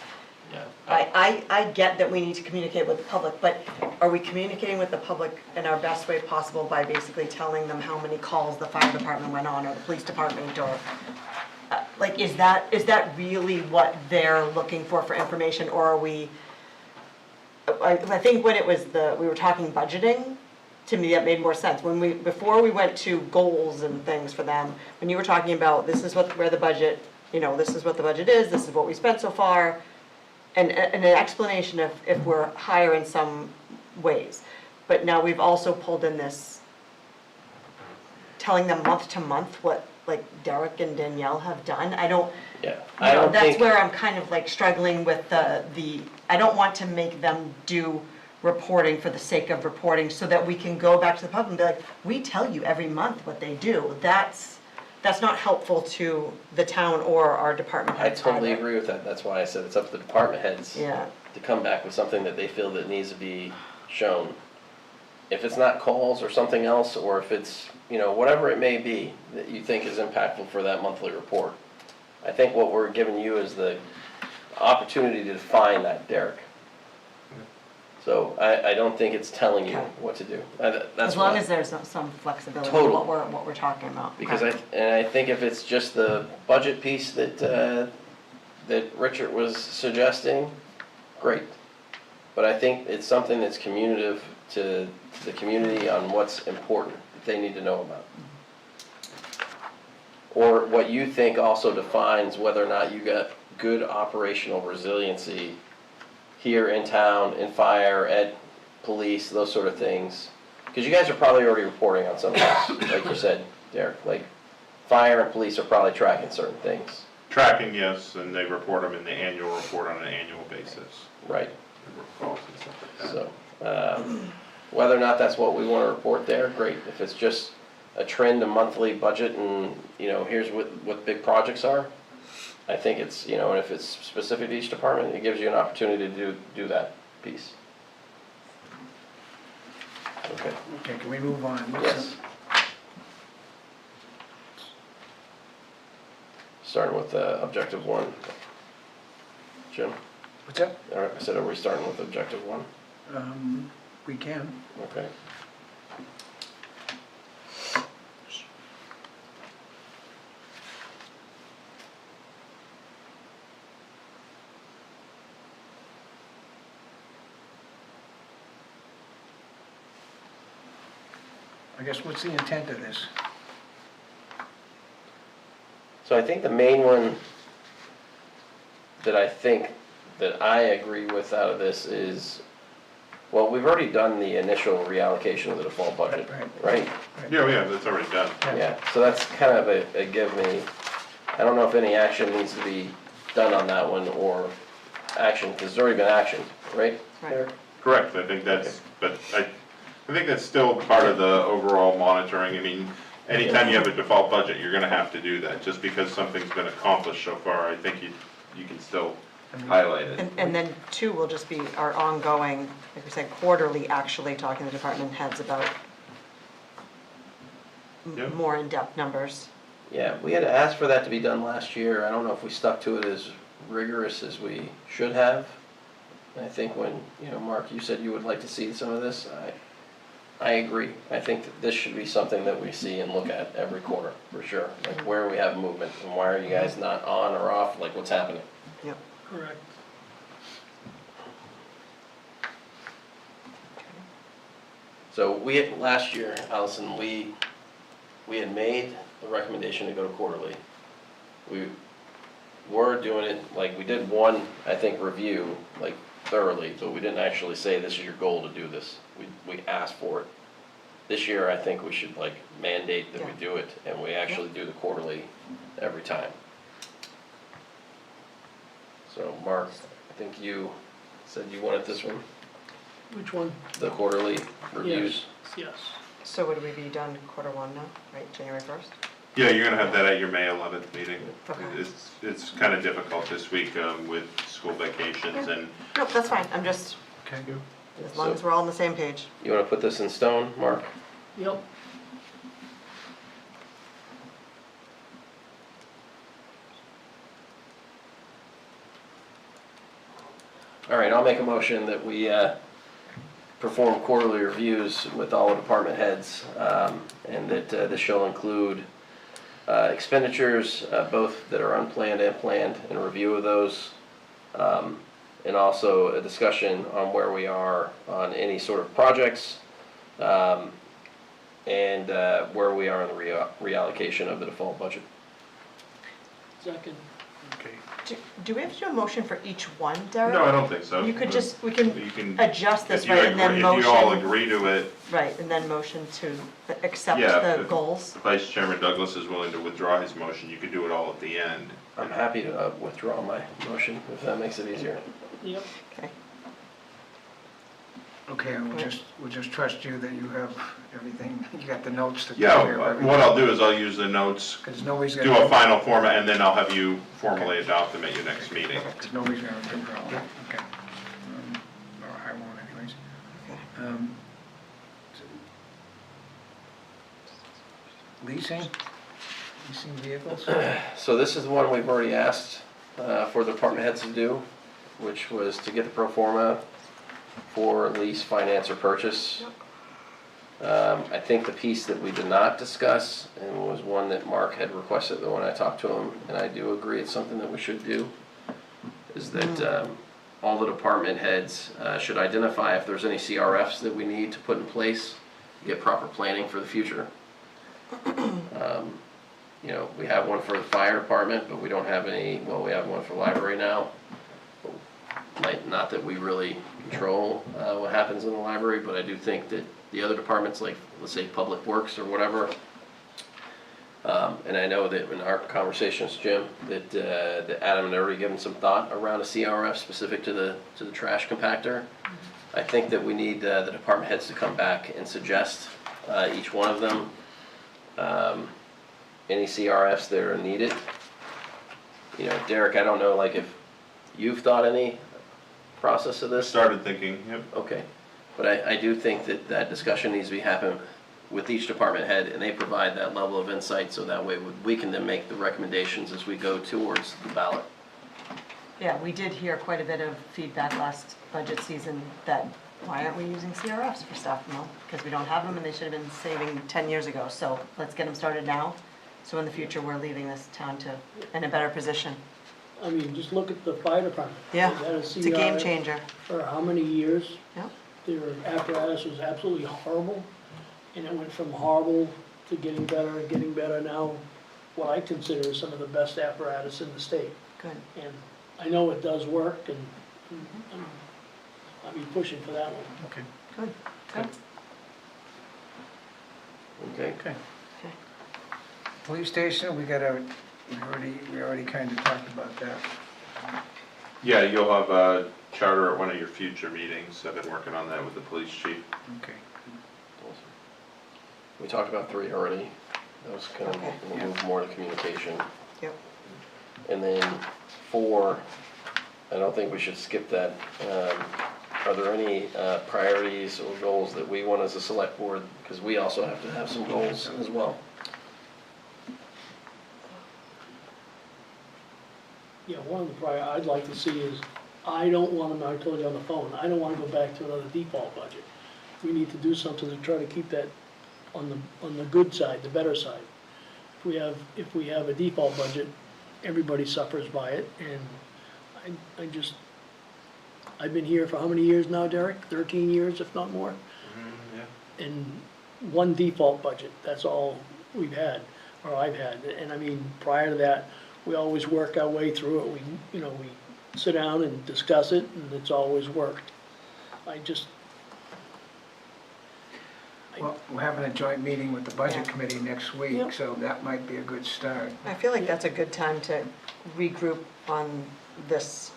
Yeah. I get that we need to communicate with the public, but are we communicating with the public in our best way possible by basically telling them how many calls the fire department went on, or the police department, or, like, is that really what they're looking for information, or are we, I think when it was we were talking budgeting, to me that made more sense. Before we went to goals and things for them, when you were talking about this is where the budget, this is what the budget is, this is what we spent so far, and an explanation if we're higher in some ways. but now we've also pulled in this, telling them month to month what, like Derek and Danielle have done. I don't, Yeah, you I know, don't that's think, where I'm kind of like struggling with I don't want to make them do reporting for the sake of reporting, so that we can go back to the public and be like, we tell you every month what they do. That's not helpful to the town or our department I heads totally either. agree with that. That's why I said it's up to the department heads Yeah, to come back with something that they feel that needs to be shown. If it's not calls or something else, or if it's, you know, whatever it may be that you think is impactful for that monthly report. I think what we're giving you is the opportunity to define that, Derek. So I don't think it's telling you Okay. what to do. as That's long why- as there's some flexibility in Totally. what we're talking about. Because Okay. I think if it's just the budget piece that Richard was suggesting, great. But I think it's something that's communicative to the community on what's important, that they need to know about. Or what you think also defines whether or not you got good operational resiliency here in town, in fire, at police, those sort of things. Because you guys are probably already reporting on some of this, like you said, Derek, like fire and police are probably tracking certain things. Tracking, yes, and they report them in the annual report on an annual basis. Right. Calls and stuff like that. So, whether or not that's what we want to report there, great. If it's just a trend, a monthly budget, and, you know, here's what big projects are, I think it's, you know, and if it's specific to each department, it gives you an opportunity to do that piece. Okay, Okay, can we move on? yes. Starting with objective 1. Jim? What's that? All right, I said, are we starting with objective 1? We can. Okay. I guess, what's the intent of this? So I think the main one that I agree with out of this is, well, we've already done the initial reallocation of the default budget, right? Yeah, that's already done. Yeah, so that's kind of a give me. I don't know if any action needs to be done on that one, or action, because there's already been action, right? Right. Correct, I think that's, but I think that's still part of the overall monitoring. I mean, anytime you have a default budget, you're gonna have to do that. Just because something's been accomplished so far, I think you can still highlight it. And then 2 will just be our ongoing, like we said, quarterly, actually talking to department heads about Yeah. more in-depth numbers. Yeah, we had asked for that to be done last year. I don't know if we stuck to it as rigorous as we should have. I think when, you know, Mark, you said you would like to see some of this, I agree. I think that this should be something that we see and look at every quarter, for sure. Like, where we have movement, and why are you guys not on or off, like, what's happening? Yep. Correct. So we had, last year, Allison, we had made the recommendation to go to quarterly. We were doing it, like, we did one, I think, review, like, thoroughly, but we didn't actually say this is your goal to do this. We asked for it. This year, I think we should, like, mandate that we Yeah. do it, and we actually do the quarterly every time. So, Mark, I think you said you wanted this one, Which one? the quarterly reviews. Yes. So would we be done Q1 now, right, January 1st? Yeah, you're gonna have that at your May 11th meeting. Okay. It's kind of difficult this week with school vacations and Nope, that's fine, I'm just, Okay. as long as we're all on the same page. You wanna put this in stone, Mark? Yep. All right, I'll make a motion that we perform quarterly reviews with all the department heads, and that this shall include expenditures, both that are unplanned and planned, and a review of those, and also a discussion on where we are on any sort of projects, and where we are in the reallocation of the default budget. Second. Okay. Do we have to do a motion for each one, Derek? No, I don't think so. You could just, we You can can, adjust this, if you right, and then agree, motion. if you all agree to it, Right, and then motion to accept Yeah, the if- goals. Vice Chairman Douglas is willing to withdraw his motion, you could do it all at the end. I'm happy to withdraw my motion, if that makes it easier. Yep. Okay. Okay, and we'll just trust you that you have everything, you got the notes to take Yeah, care of everything. what I'll do is I'll use the notes, Because nobody's do gonna. a final format, and then I'll have you formally adopt them at your next meeting. Because nobody's gonna have a good problem, okay. Or I won't anyways. Leasing vehicles? So this is the one we've already asked for the department heads to do, which was to get the pro forma for lease, finance, or purchase. I think the piece that we did not discuss, and was one that Mark had requested when I talked to him, and I do agree it's something that we should do, is that all the department heads should identify if there's any CRFs that we need to put in place, get proper planning for the future. You know, we have one for the fire department, but we don't have any, well, we have one for library now. Not that we really control what happens in the library, but I do think that the other departments, like, let's say, Public Works or whatever, and I know that in our conversations, Jim, that Adam had already given some thought around a CRF specific to the trash compactor. I think that we need the department heads to come back and suggest each one of them any CRFs that are needed. You know, Derek, I don't know, like, if you've thought any process of this? Started thinking, yep. Okay, but I do think that that discussion needs to be happening with each department head, and they provide that level of insight, so that way we can then make the recommendations as we go towards the ballot. Yeah, we did hear quite a bit of feedback last budget season that, why aren't we using CRFs for stuff? Well, because we don't have them and they should have been saving 10 years ago, so let's get them started now. So in the future, we're leaving this town in a better position. I mean, just look at the fire department. Yeah, They've had it's a game changer. For how many years? Yep. Their apparatus was absolutely horrible, and it went from horrible to getting better now. What I consider is some of the best apparatus in the state. Good. And I know it does work, and I'll be pushing for that one. Okay. Good, good. Okay? Okay. Police station, we already kind of talked about that. Yeah, you'll have a charter at one of your future meetings. I've been working on that with the police chief. Okay. We talked about 3 already. That was kind of, Okay. we'll move more to communication. Yep. And then 4, I don't think we should skip that. Are there any priorities or goals that we want as a select board? Because we also have to have some goals as well. Yeah, one of the I'd like to see is, I don't want to, I told you on the phone, I don't want to go back to another default budget. We need to do something to try to keep that on the good side, the better side. If we have a default budget, everybody suffers by it, and I've been here for how many years now, Derek? 13 years, if not more? Yeah. And one default budget, that's all we've had, or I've had. And I mean, prior to that, we always work our way through it. We sit down and discuss it, and it's always worked. Well, we're having a joint meeting with the budget Yeah. committee next Yep. week, so that might be a good start. I feel like that's a good time to regroup on this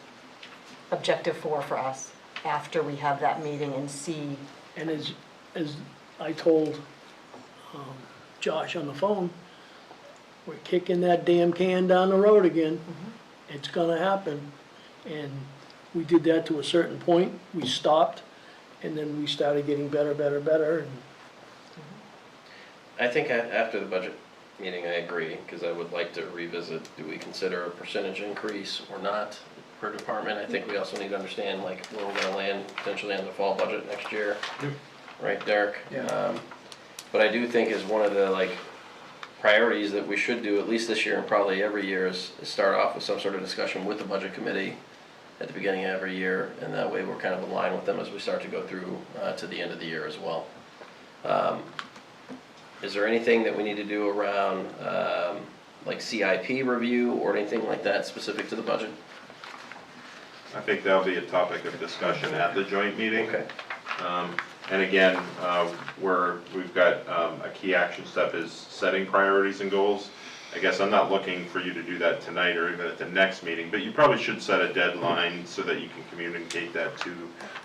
objective 4 for us after we have that meeting and see. And as I told Josh on the phone, we're kicking that damn can down the road again. It's gonna happen. And we did that to a certain point, we stopped, and then we started getting better, and I think after the budget meeting, I agree, because I would like to revisit, do we consider a percentage increase or not per department? I think we also need to understand, like, where we're gonna land potentially on the fall budget next year. Right, Derek? Yeah. But I do think is one of the, like, priorities that we should do, at least this year and probably every year, is start off with some sort of discussion with the budget committee at the beginning of every year, and that way we're kind of aligned with them as we start to go through to the end of the year as well. Is there anything that we need to do around like CIP review or anything like that specific to the budget? I think that'll be a topic of discussion at the joint meeting. Okay. And again, we've got a key action step is setting priorities and goals. I guess I'm not looking for you to do that tonight or even at the next meeting, but you probably should set a deadline so that you can communicate that to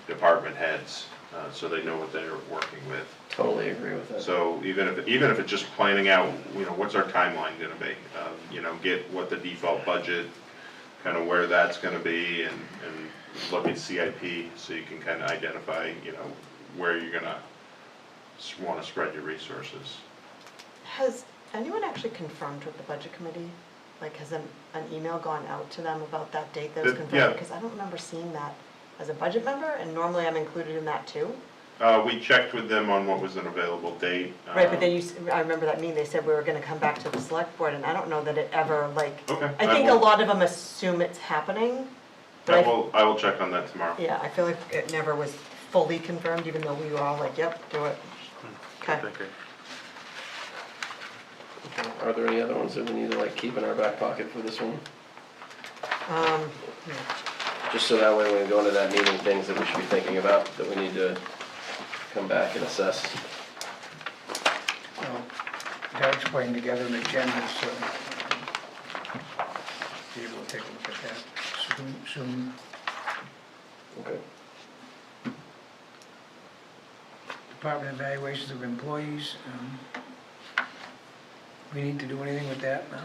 department heads, so they know what they're working with. Totally agree with that. So even if it's just planning out, what's our timeline gonna be? Get what the default budget, kind of where that's gonna be, and look at CIP, so you can kind of identify, where you're gonna wanna spread your resources. Has anyone actually confirmed with the budget committee? Like, has an email gone out to them about that date that was Yeah. confirmed? Because I don't remember seeing that as a budget member, and normally I'm included in that too. We checked with them on what was an available date. Right, but then I remember that meeting, they said we were gonna come back to the select board, and I don't know that it ever, Okay. I think a lot of them assume it's happening. But I will check on that tomorrow. Yeah, I feel like it never was fully confirmed, even though we were all like, yep, do it. Okay. Okay. Are there any other ones that we need to like keep in our back pocket for this one? Yeah. Just so that way when we go into that meeting, things that we should be thinking about, that we need to come back and assess. Well, Doug's putting together an agenda, so we will take a look at that soon. Okay. Department evaluations of employees, we need to do anything with that now?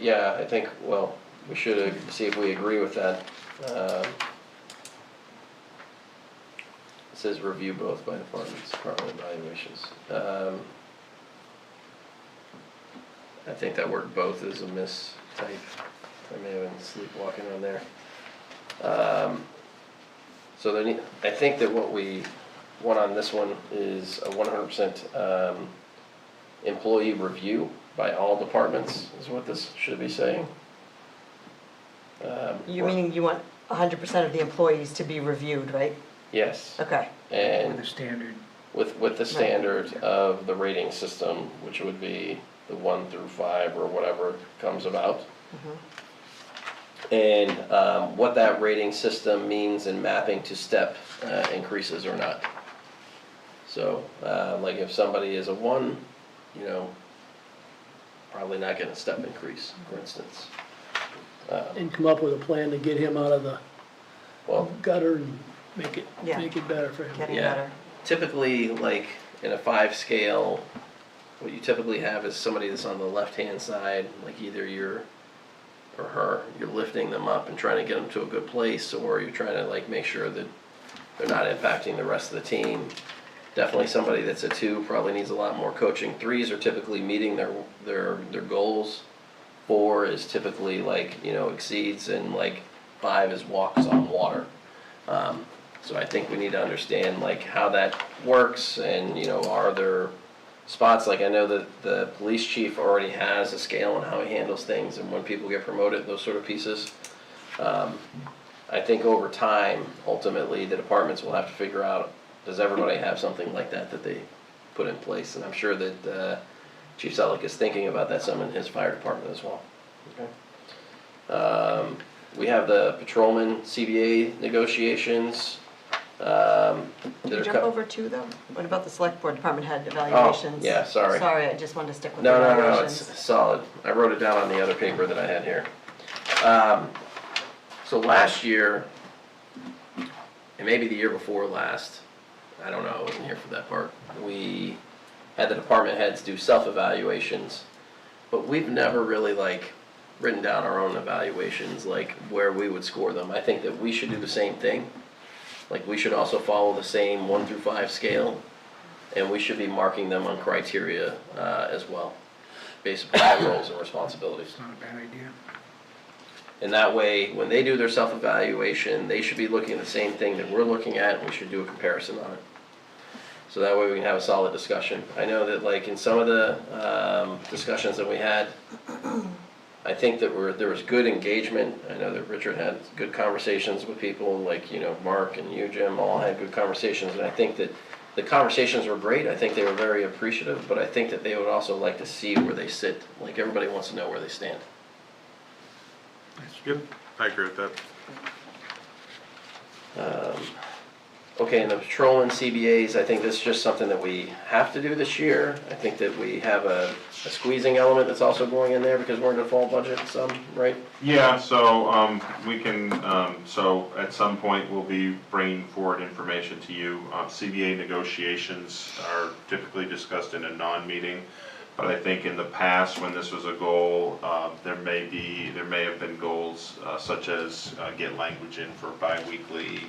Yeah, I think, well, we should see if we agree with that. It says review both by departments, department evaluations. I think that word both is a mistype. I may have been sleepwalking on there. So I think that what we want on this one is a 100% employee review by all departments, is what this should be saying. You meaning you want 100% of the employees to be reviewed, right? Yes. Okay. And With the standard, with the standard of the rating system, which would be the 1 through 5 or whatever comes about. And what that rating system means in mapping to step increases or not. So, like if somebody is a 1, probably not getting a step increase, for instance. And come up with a plan to get him out of the Well, gutter and make it Yeah. better for him. Getting yeah. better. Typically, like in a 5 scale, what you typically have is somebody that's on the left-hand side, like either you're or her, you're lifting them up and trying to get them to a good place, or you're trying to like make sure that they're not impacting the rest of the team. Definitely somebody that's a 2 probably needs a lot more coaching. 3s are typically meeting their goals. 4 is typically like, exceeds, and like 5 is walks on water. So I think we need to understand like how that works, and are there spots, like I know that the police chief already has a scale on how he handles things and when people get promoted, those sort of pieces. I think over time, ultimately, the departments will have to figure out, does everybody have something like that that they put in place? And I'm sure that Chief Selleck is thinking about that some in his fire department as well. Okay. We have the patrolman CBA negotiations. Can you jump over 2 though? What about the select board department head evaluations? yeah, sorry. Sorry, I just wanted to stick with the No, evaluations. it's solid. I wrote it down on the other paper that I had here. So last year, and maybe the year before last, I don't know, I wasn't here for that part, we had the department heads do self-evaluations, but we've never really like written down our own evaluations, like where we would score them. I think that we should do the same thing. Like we should also follow the same 1 through 5 scale, and we should be marking them on criteria as well, based upon their roles and responsibilities. it's not a bad idea. And that way, when they do their self-evaluation, they should be looking at the same thing that we're looking at, and we should do a comparison on it. So that way we can have a solid discussion. I know that like in some of the discussions that we had, I think that there was good engagement. I know that Richard had good conversations with people, like, Mark and you, Jim, all had good conversations, and I think that the conversations were great, I think they were very appreciative, but I think that they would also like to see where they sit, like everybody wants to know where they stand. Yep, I agree with that. Okay, and the patrol and CBAs, I think this is just something that we have to do this year. I think that we have a squeezing element that's also going in there because we're in a default budget, some, right? Yeah, so we can, so at some point, we'll be bringing forward information to you. CBA negotiations are typically discussed in a non-meeting, but I think in the past, when this was a goal, there may have been goals such as get language in for bi-weekly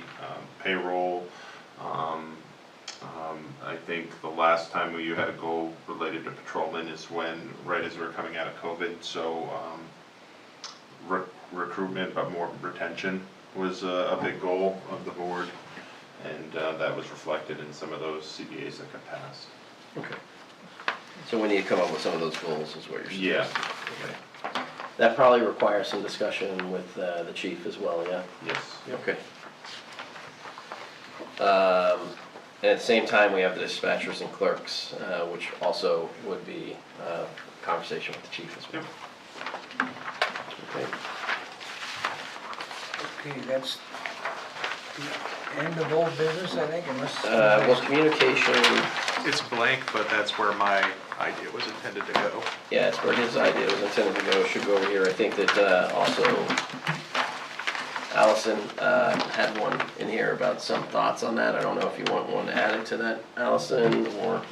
payroll. I think the last time you had a goal related to patrolmen is when, right as we were coming out of COVID, so recruitment, but more retention was a big goal of the board, and that was reflected in some of those CBAs that got passed. Okay. So we need to come up with some of those goals, is what you're suggesting? Yeah. Okay. That probably requires some discussion with the chief as well, yeah? Yes. Okay. And at the same time, we have the dispatchers and clerks, which also would be a conversation with the chief as well. Okay. Okay, that's the end of old business, I think, unless. Well, communication, It's blank, but that's where my idea was intended to go. yeah, it's where his idea was intended to go, should go over here. I think that also Allison had one in here about some thoughts on that. I don't know if you want one added to that, Allison, or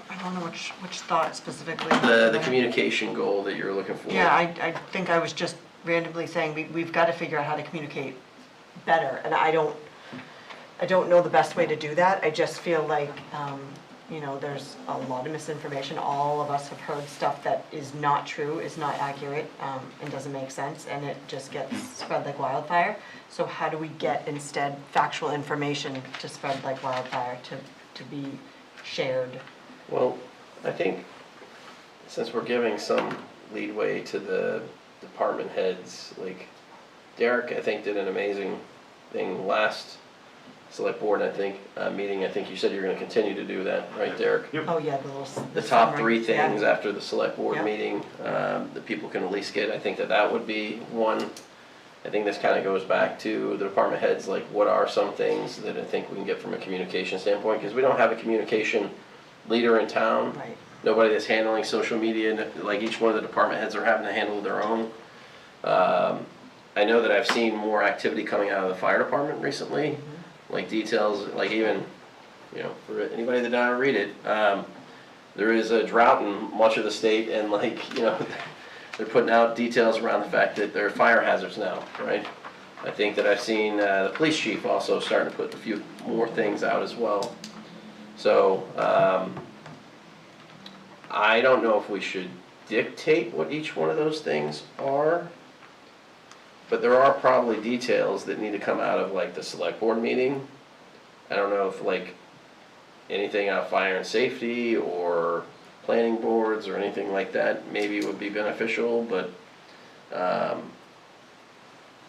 I don't know which thought specifically. the communication goal that you're looking for. Yeah, I think I was just randomly saying we've got to figure out how to communicate better, and I don't know the best way to do that. I just feel like, there's a lot of misinformation. All of us have heard stuff that is not true, is not accurate, and doesn't make sense, and it just gets spread like wildfire. So how do we get instead factual information to spread like wildfire, to be shared? Well, I think since we're giving some leadway to the department heads, like Derek, I think did an amazing thing last select board, meeting. I think you said you're gonna continue to do that, right, Derek? Yep. Oh, yeah, The top summary. 3 things Yeah. after the select board Yeah. meeting, that people can at least get. I think that would be one. I think this kind of goes back to the department heads, like what are some things that I think we can get from a communication standpoint? Because we don't have a communication leader in town. Right. Nobody that's handling social media, like each one of the department heads are having to handle their own. I know that I've seen more activity coming out of the fire department recently, like details, like even, for anybody that doesn't read it, there is a drought in much of the state, and they're putting out details around the fact that there are fire hazards now, right? I think that I've seen the police chief also starting to put a few more things out as well. So, I don't know if we should dictate what each one of those things are, but there are probably details that need to come out of like the select board meeting. I don't know if like anything out of fire and safety or planning boards or anything like that maybe would be beneficial, but I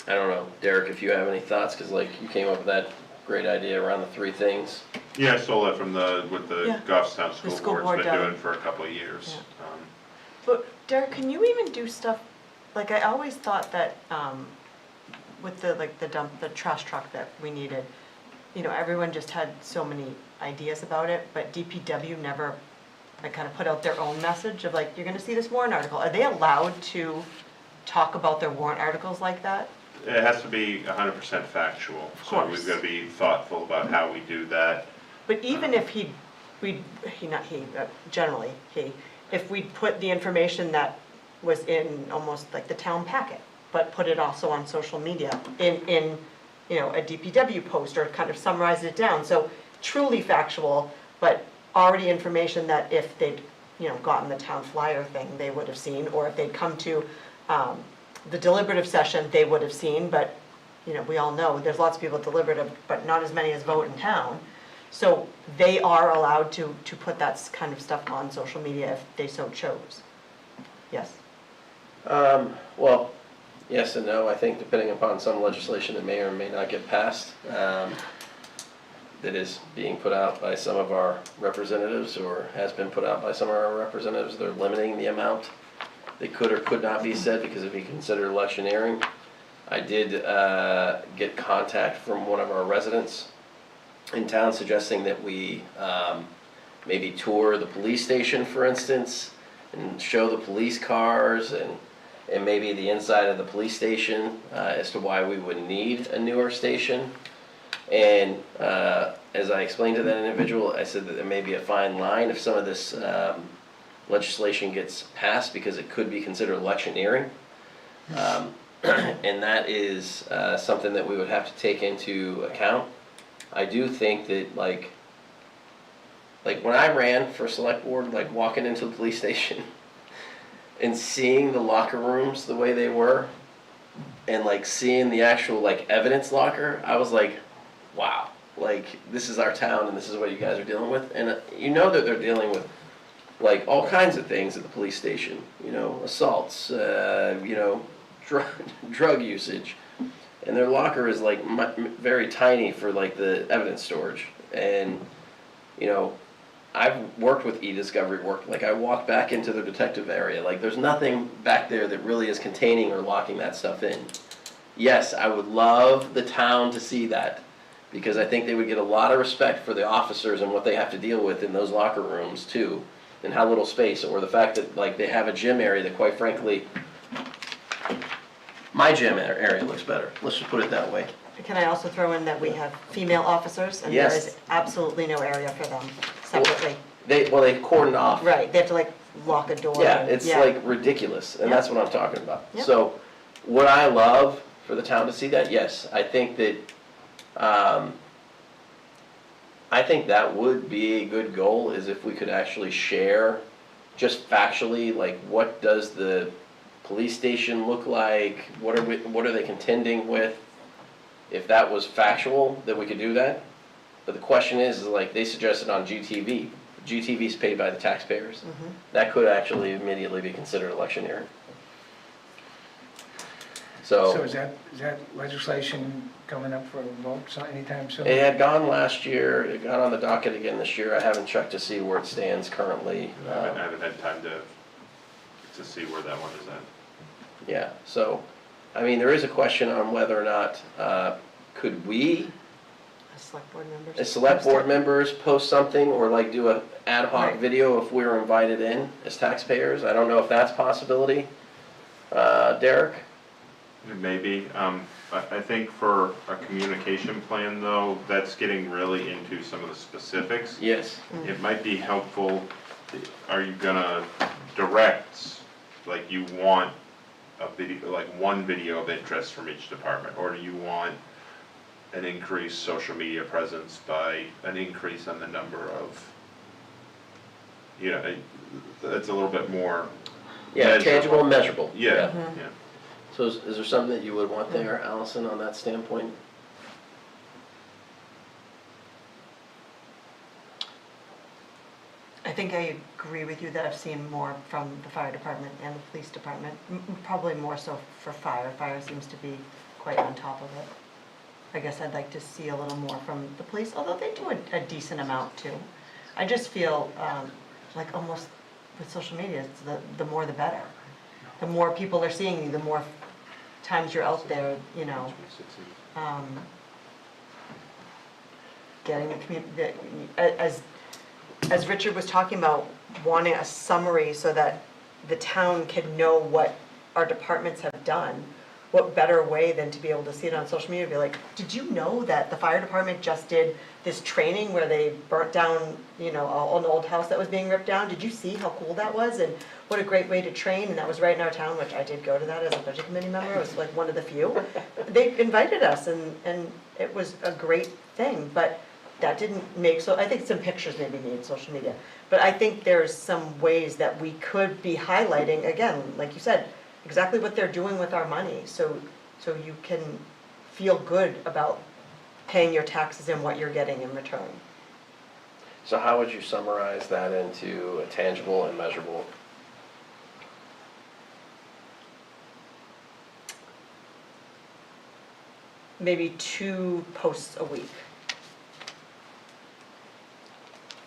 don't know, Derek, if you have any thoughts, because like you came up with that great idea around the 3 things. Yeah, I stole that from what the Yeah. Goffstown The School school Board's board been does. doing for a couple of years. But Derek, can you even do stuff, like I always thought that with the trash truck that we needed, everyone just had so many ideas about it, but DPW never kind of put out their own message of like, you're gonna see this warrant article. Are they allowed to talk about their warrant articles like that? It has to be 100% factual, so course. we've got to be thoughtful about how we do that. But even if generally, if we put the information that was in almost like the town packet, but put it also on social media in a DPW post, or kind of summarize it down, so truly factual, but already information that if they'd, gotten the town flyer thing, they would have seen, or if they'd come to the deliberative session, they would have seen, but, we all know, there's lots of people at deliberative, but not as many as vote in town. So they are allowed to put that kind of stuff on social media if they so chose. Yes? Well, yes and no. I think depending upon some legislation that may or may not get passed. that is being put out by some of our representatives, or has been put out by some of our representatives. They're limiting the amount that could or could not be said because it'd be considered electioneering. I did get contact from one of our residents in town suggesting that we maybe tour the police station, for instance, and show the police cars and maybe the inside of the police station as to why we would need a newer station. And as I explained to that individual, I said that there may be a fine line if some of this legislation gets passed because it could be considered electioneering. And that is something that we would have to take into account. I do think that like when I ran for select board, like walking into the police station and seeing the locker rooms the way they were, and like seeing the actual like evidence locker, I was like, wow, like this is our town and this is what you guys are dealing with. And you know that they're dealing with like all kinds of things at the police station, you know, assaults, you know, drug usage. And their locker is like very tiny for like the evidence storage. And, you know, I've worked with e-discovery work. Like I walked back into the detective area. Like there's nothing back there that really is containing or locking that stuff in. Yes, I would love the town to see that because I think they would get a lot of respect for the officers and what they have to deal with in those locker rooms too, and how little space, or the fact that like they have a gym area that quite frankly, my gym area looks better. Let's just put it that way. Can I also throw in that we have female officers, and there Yes. is absolutely no area for them separately? They cordoned off. Right, they have to like lock a door. Yeah, and- it's like ridiculous, and Yeah. that's what I'm talking about. Yep. So, would I love for the town to see that? Yes, I think that, that would be a good goal, is if we could actually share, just factually, like what does the police station look like? What are they contending with? If that was factual, then we could do that. But the question is like they suggested on GTV. GTV is paid by the taxpayers. Mhm. That could actually immediately be considered electioneering. So is that legislation coming up for a vote anytime soon? It had gone last year, it got on the docket again this year. I haven't checked to see where it stands currently. I haven't had time to see where that one is at. Yeah, so, I mean, there is a question on whether or not, could we, As select board members. as select board members, post something or like do a ad hoc Right. video if we were invited in as taxpayers? I don't know if that's a possibility. Derek? Maybe. I think for a communication plan though, that's getting really into some of the specifics. Yes. It might be helpful, are you gonna direct, like you want a video, like one video of interest from each department? Or do you want an increased social media presence by an increase on the number of, you know, it's a little bit more. Yeah, measurable. tangible and measurable. Yeah, Mhm. yeah. So is there something that you would want there, Allison, on that standpoint? I think I agree with you that I've seen more from the fire department and the police department, probably more so for fire. Fire seems to be quite on top of it. I guess I'd like to see a little more from the police, although they do a decent amount too. I just feel like almost with social media, it's the more the better. The more people are seeing you, the more times you're out there, you know. Getting the community, as Richard was talking about, wanting a summary so that the town can know what our departments have done, what better way than to be able to see it on social media, be like, did you know that the fire department just did this training where they burnt down, you know, an old house that was being ripped down? Did you see how cool that was? And what a great way to train, and that was right in our town, which I did go to that as a budget committee member. It was like one of the few. They invited us, and it was a great thing, but that didn't make, so I think some pictures maybe need social media. But I think there's some ways that we could be highlighting, again, like you said, exactly what they're doing with our money, so you can feel good about paying your taxes and what you're getting in return. So how would you summarize that into a tangible and measurable? Maybe 2 posts a week.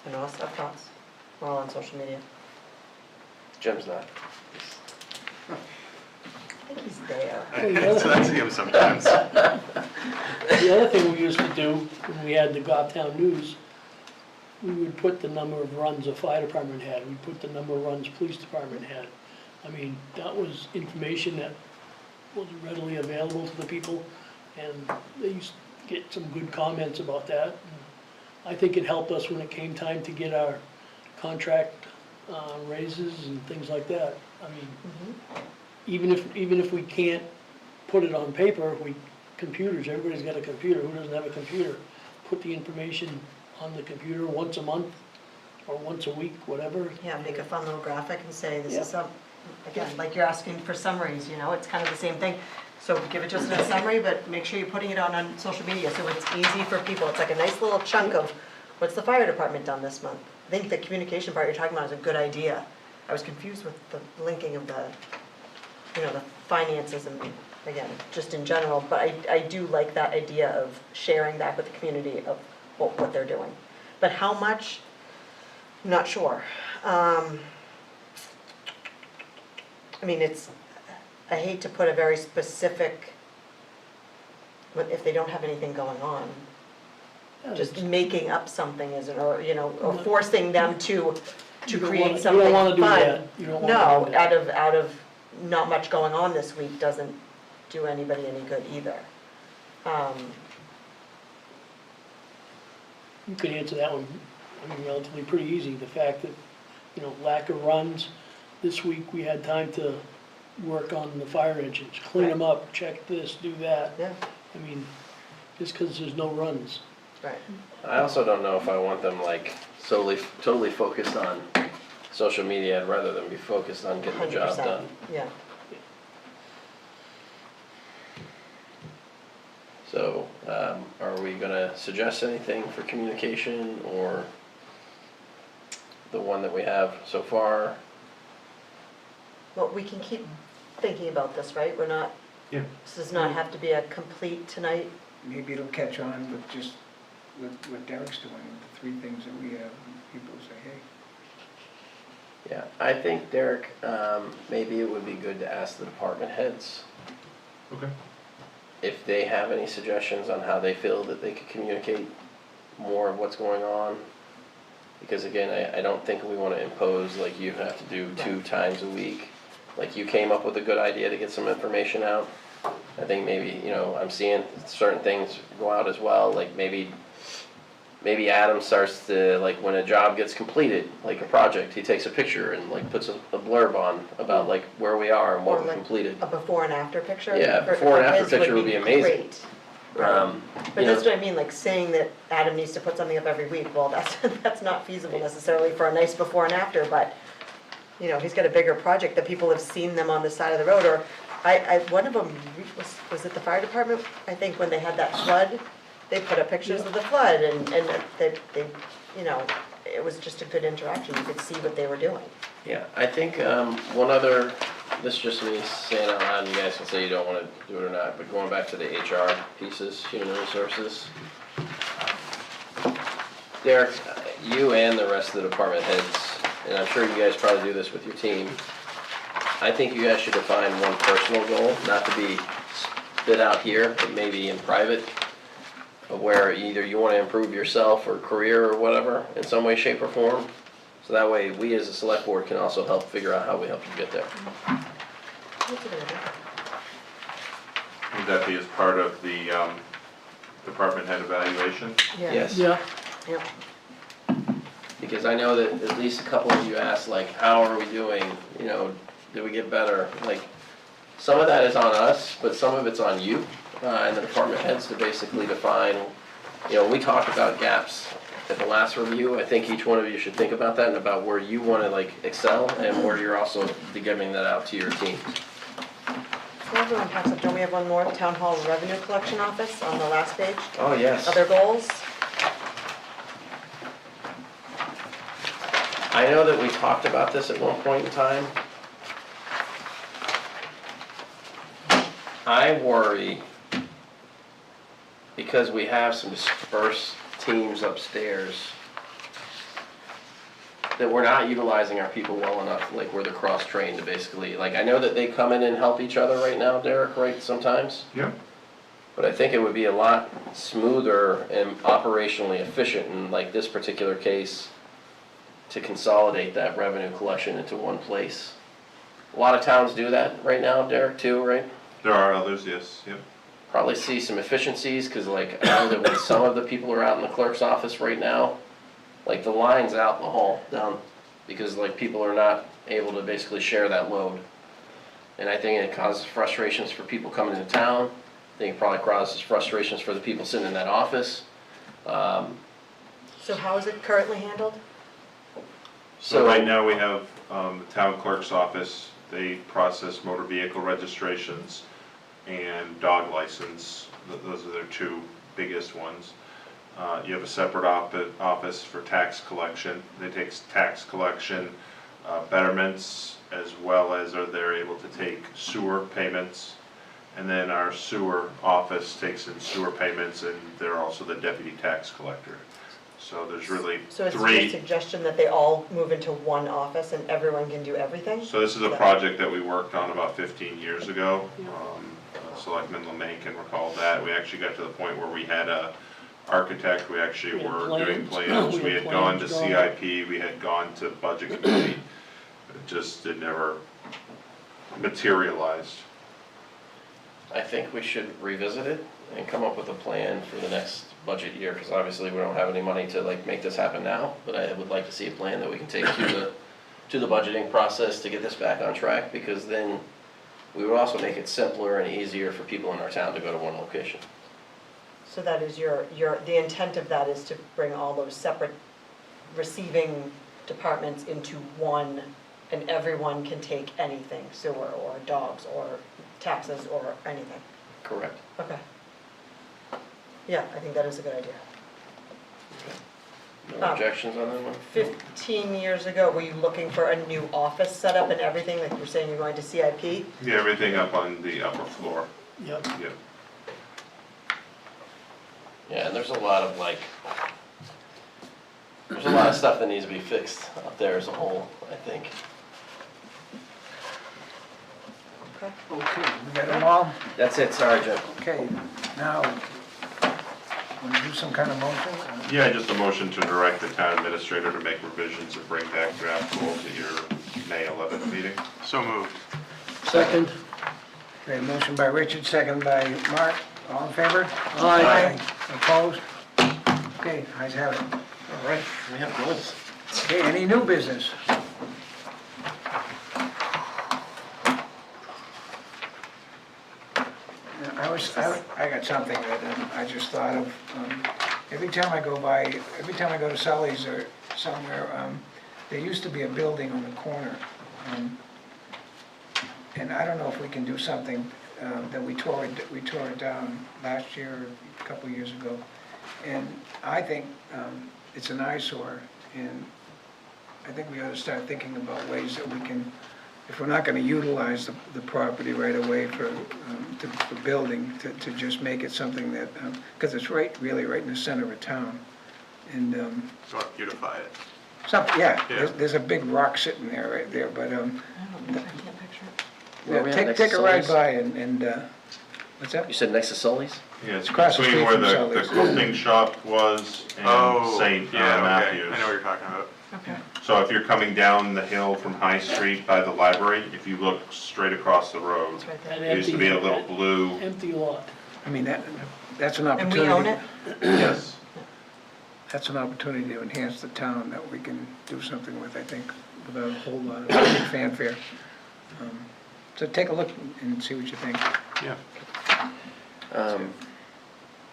Anyone else have thoughts? We're all on social media. Jim's not. I think he's there. So I see him sometimes. The other thing we used to do, when we had the Goffstown News, we would put the number of runs a fire department had, we'd put the number of runs police department had. I mean, that was information that was readily available to the people, and they used to get some good comments about that. I think it helped us when it came time to get our contract raises and things like that. I mean, even if we can't put it on paper, computers, everybody's got a computer, who doesn't have a computer? Put the information on the computer once a month, or once a week, whatever. Yeah, make a fun little graphic and say, this Yeah. is some, again, like you're asking for summaries, you know, it's kind of the same thing. So give it to us in a summary, but make sure you're putting it on social media, so it's easy for people. It's like a nice little chunk of, what's the fire department done this month? I think the communication part you're talking about is a good idea. I was confused with the linking of the, you know, the finances and, again, just in general, but I do like that idea of sharing that with the community of what they're doing. But how much, I'm not sure. I mean, I hate to put a very specific, if they don't have anything going on, just making up something isn't, or, you know, or forcing them to create something You don't wanna do fun. that. You don't wanna No, do that. out of not much going on this week doesn't do anybody any good either. You can answer that one, I mean, relatively pretty easy. The fact that, you know, lack of runs, this week we had time to work on the fire engines, clean them up, check this, do that. Yeah, I mean, just because there's no runs. right. I also don't know if I want them like totally focused on social media rather than be focused on getting the job 100%. done. Yeah. So, are we gonna suggest anything for communication or the one that we have so far? Well, we can keep thinking about this, right? We're not, Yeah. this does not have to be a complete tonight. Maybe it'll catch on with just what Derek's doing, with the three things that we have, and people say, hey. Yeah, I think Derek, maybe it would be good to ask the department heads Okay. if they have any suggestions on how they feel that they could communicate more of what's going on. Because again, I don't think we wanna impose, like, you have to do 2 times a week. Like, you came up with a good idea to get some information out. I think maybe, you know, I'm seeing certain things go out as well, like maybe Adam starts to, like, when a job gets completed, like a project, he takes a picture and like puts a blurb on about like where we are and what Or we like completed. A before and after picture? Yeah, for before and after his picture would be amazing. Great. Right. But you know, that's what I mean, like saying that Adam needs to put something up every week, well, that's not feasible necessarily for a nice before and after, but, you know, he's got a bigger project that people have seen them on the side of the road, or one of them, was it the fire department? I think when they had that flood, they put up pictures of the flood and they, you know, it was just a good interaction, you could see what they were doing. Yeah, I think one other, this is just me saying out loud, and you guys can say you don't want to do it or not, but going back to the HR pieces, human resources. Derek, you and the rest of the department heads, and I'm sure you guys probably do this with your team, I think you guys should define one personal goal, not to be spit out here, but maybe in private, of where either you want to improve yourself or career or whatever, in some way, shape, or form. So that way, we as a select board can also help figure out how we help you get there. That's a good idea. Would that be as part of the department head evaluation? Yeah. Yes. Yeah, Yep. Because I know that at least a couple of you asked, like, how are we doing? You know, did we get better? Like, some of that is on us, but some of it's on you and the department heads to basically define, you know, we talked about gaps at the last review. I think each one of you should think about that and about where you want to, like, excel and where you're also giving that out to your team. So everyone packs up, don't we have one more, Town Hall Revenue Collection Office on the last page? Oh, yes. Other goals? I know that we talked about this at one point in time. I worry because we have some dispersed teams upstairs that we're not utilizing our people well enough, like where they're cross-trained to basically, like, I know that they come in and help each other right now, Derek, right, sometimes? Yeah. But I think it would be a lot smoother and operationally efficient in like this particular case to consolidate that revenue collection into one place. A lot of towns do that right now, Derek, too, right? There are others, yes, yep. Probably see some efficiencies, cause like, I know that when some of the people are out in the clerk's office right now, like the line's out in the hall down, because like people are not able to basically share that load. And I think it causes frustrations for people coming into town. I think it probably causes frustrations for the people sitting in that office. So how is it currently handled? So right now we have the town clerk's office, they process motor vehicle registrations and dog license. Those are their two biggest ones. You have a separate office for tax collection. They take tax collection, betterments, as well as they're able to take sewer payments. And then our sewer office takes in sewer payments, and they're also the deputy tax collector. So there's really So it's your three. suggestion that they all move into one office and everyone can do everything? So this is a project that we worked on about 15 years ago. Selectman LeMay can recall that. We actually got to the point where we had a architect, we actually We had were doing plans. plans, We we had had gone to plans drawn. CIP, we had gone to budget committee. It never materialized. I think we should revisit it and come up with a plan for the next budget year, because obviously we don't have any money to like make this happen now, but I would like to see a plan that we can take to the budgeting process to get this back on track, because then we would also make it simpler and easier for people in our town to go to one location. So that is the intent of that is to bring all those separate receiving departments into one, and everyone can take anything, sewer or dogs or taxes or anything. Correct. Okay. Yeah, I think that is a good idea. No objections on that one? 15 years ago, were you looking for a new office setup and everything, like you were saying you're going to CIP? Yeah, everything up on the upper floor. Yep. Yep. Yeah, and there's a lot of like, there's a lot of stuff that needs to be fixed up there as a whole, I think. Okay. Okay, we got them all? That's it, sorry, Jim. Okay, now, want to do some kind of motion? Yeah, just a motion to direct the town administrator to make revisions and bring back draft goals at your May 11th meeting. So moved. Second. Okay, motion by Richard, second by Mark, all in favor? Aye. Opposed? Okay, ayes have it. All right, we have goals. Okay, any new business? I got something that I just thought of. Every time I go to Sully's or somewhere, there used to be a building on the corner. And I don't know if we can do something, that we tore it down last year, a couple of years ago. And I think it's an eyesore, and I think we ought to start thinking about ways that we can, if we're not gonna utilize the property right away for building, to just make it something that, because it's really right in the center of town. And, So I'll beautify it. yeah, Yeah. there's a big rock sitting there, right there, but, I can't picture it. Where we at, next take to a ride Sully's? by and, what's that? You said next to Sully's? Yeah, it's across the between street where from the Sully's. quilting shop was and Oh, St. yeah, okay. Matthews. I know what you're talking about. Okay. So if you're coming down the hill from High Street by the library, if you look straight across the road, It's right An there. there used to be a little blue, Empty lot. I mean, that's an And opportunity. we own it? yes. That's an opportunity to enhance the town that we can do something with, I think, without a whole lot of big fanfare. So take a look and see what you think. Yeah.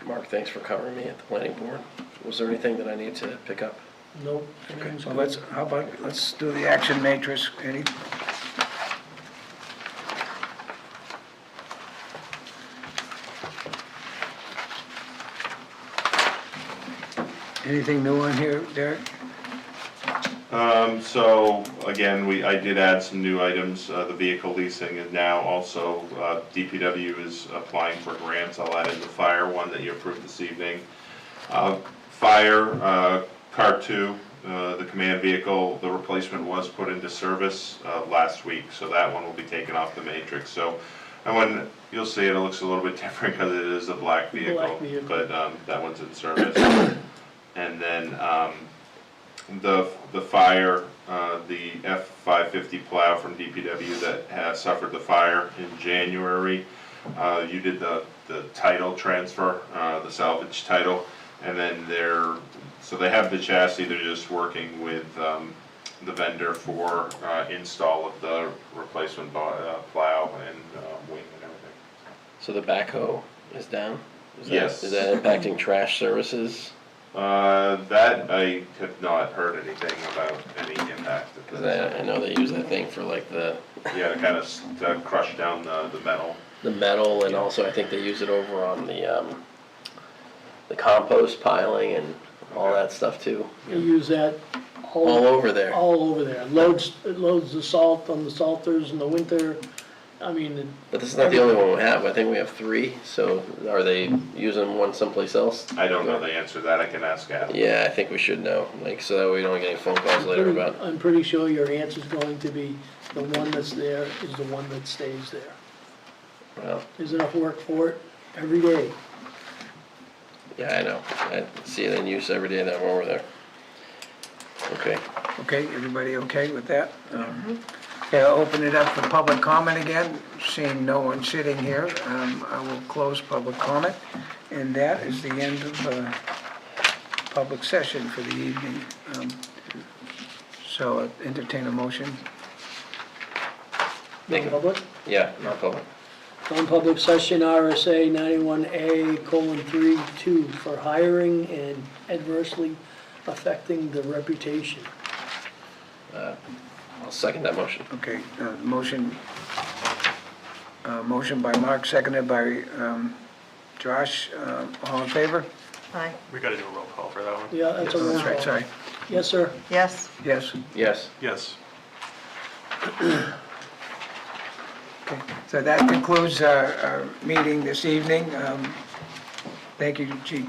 Mark, thanks for covering me at the planning board. Was there anything that I need to pick up? Nope. everything's So good. let's do the action matrix, Eddie. Anything new on here, Derek? So again, I did add some new items. The vehicle leasing is now also, DPW is applying for grants. I'll add in the fire one that you approved this evening. Fire, car 2 the command vehicle, the replacement was put into service last week, so that one will be taken off the matrix. So that one, you'll see it looks a little bit different because it is a black vehicle, Black vehicle. but that one's in service. And then the fire, the F-550 plow from DPW that has suffered the fire in January, you did the title transfer, the salvage title, and then so they have the chassis, they're just working with the vendor for install of the replacement plow and wing and everything. So the backhoe is down? Yes. Is that impacting trash services? That I have not heard anything about any impact. Because I know they use that thing for like the Yeah, to kind of crush down the metal. metal, and also I think they use it over on the compost piling and all that stuff too. You use that All over there. all over there. It loads the salt on the salters in the winter. I mean, But this is not the only one we have. I think we have 3. So are they using one someplace else? I don't know the answer to that, I can ask Adam. Yeah, I think we should know, like, so that we don't get any phone calls later about. I'm pretty sure your answer's going to be the one that's there is the one that stays there. Well, There's enough work for it every day. yeah, I know. I see it in use every day that I'm over there. Okay. Okay, everybody okay with that? Okay, I'll open it up for public comment again. Seeing no one sitting here, I will close public comment. And that is the end of public session for the evening. So I entertain a motion. Non-public? Yeah, not public. Non-public session RSA 91A:32 for hiring and adversely affecting the reputation. I'll second that motion. Okay, motion by Mark, seconded by Josh. All in favor? Aye. We gotta do a roll call for that one. Yeah, that's a roll That's right, call. sorry. Yes, sir. Yes. Yes. Yes. Yes. Okay, so that concludes our meeting this evening. Thank you, Chief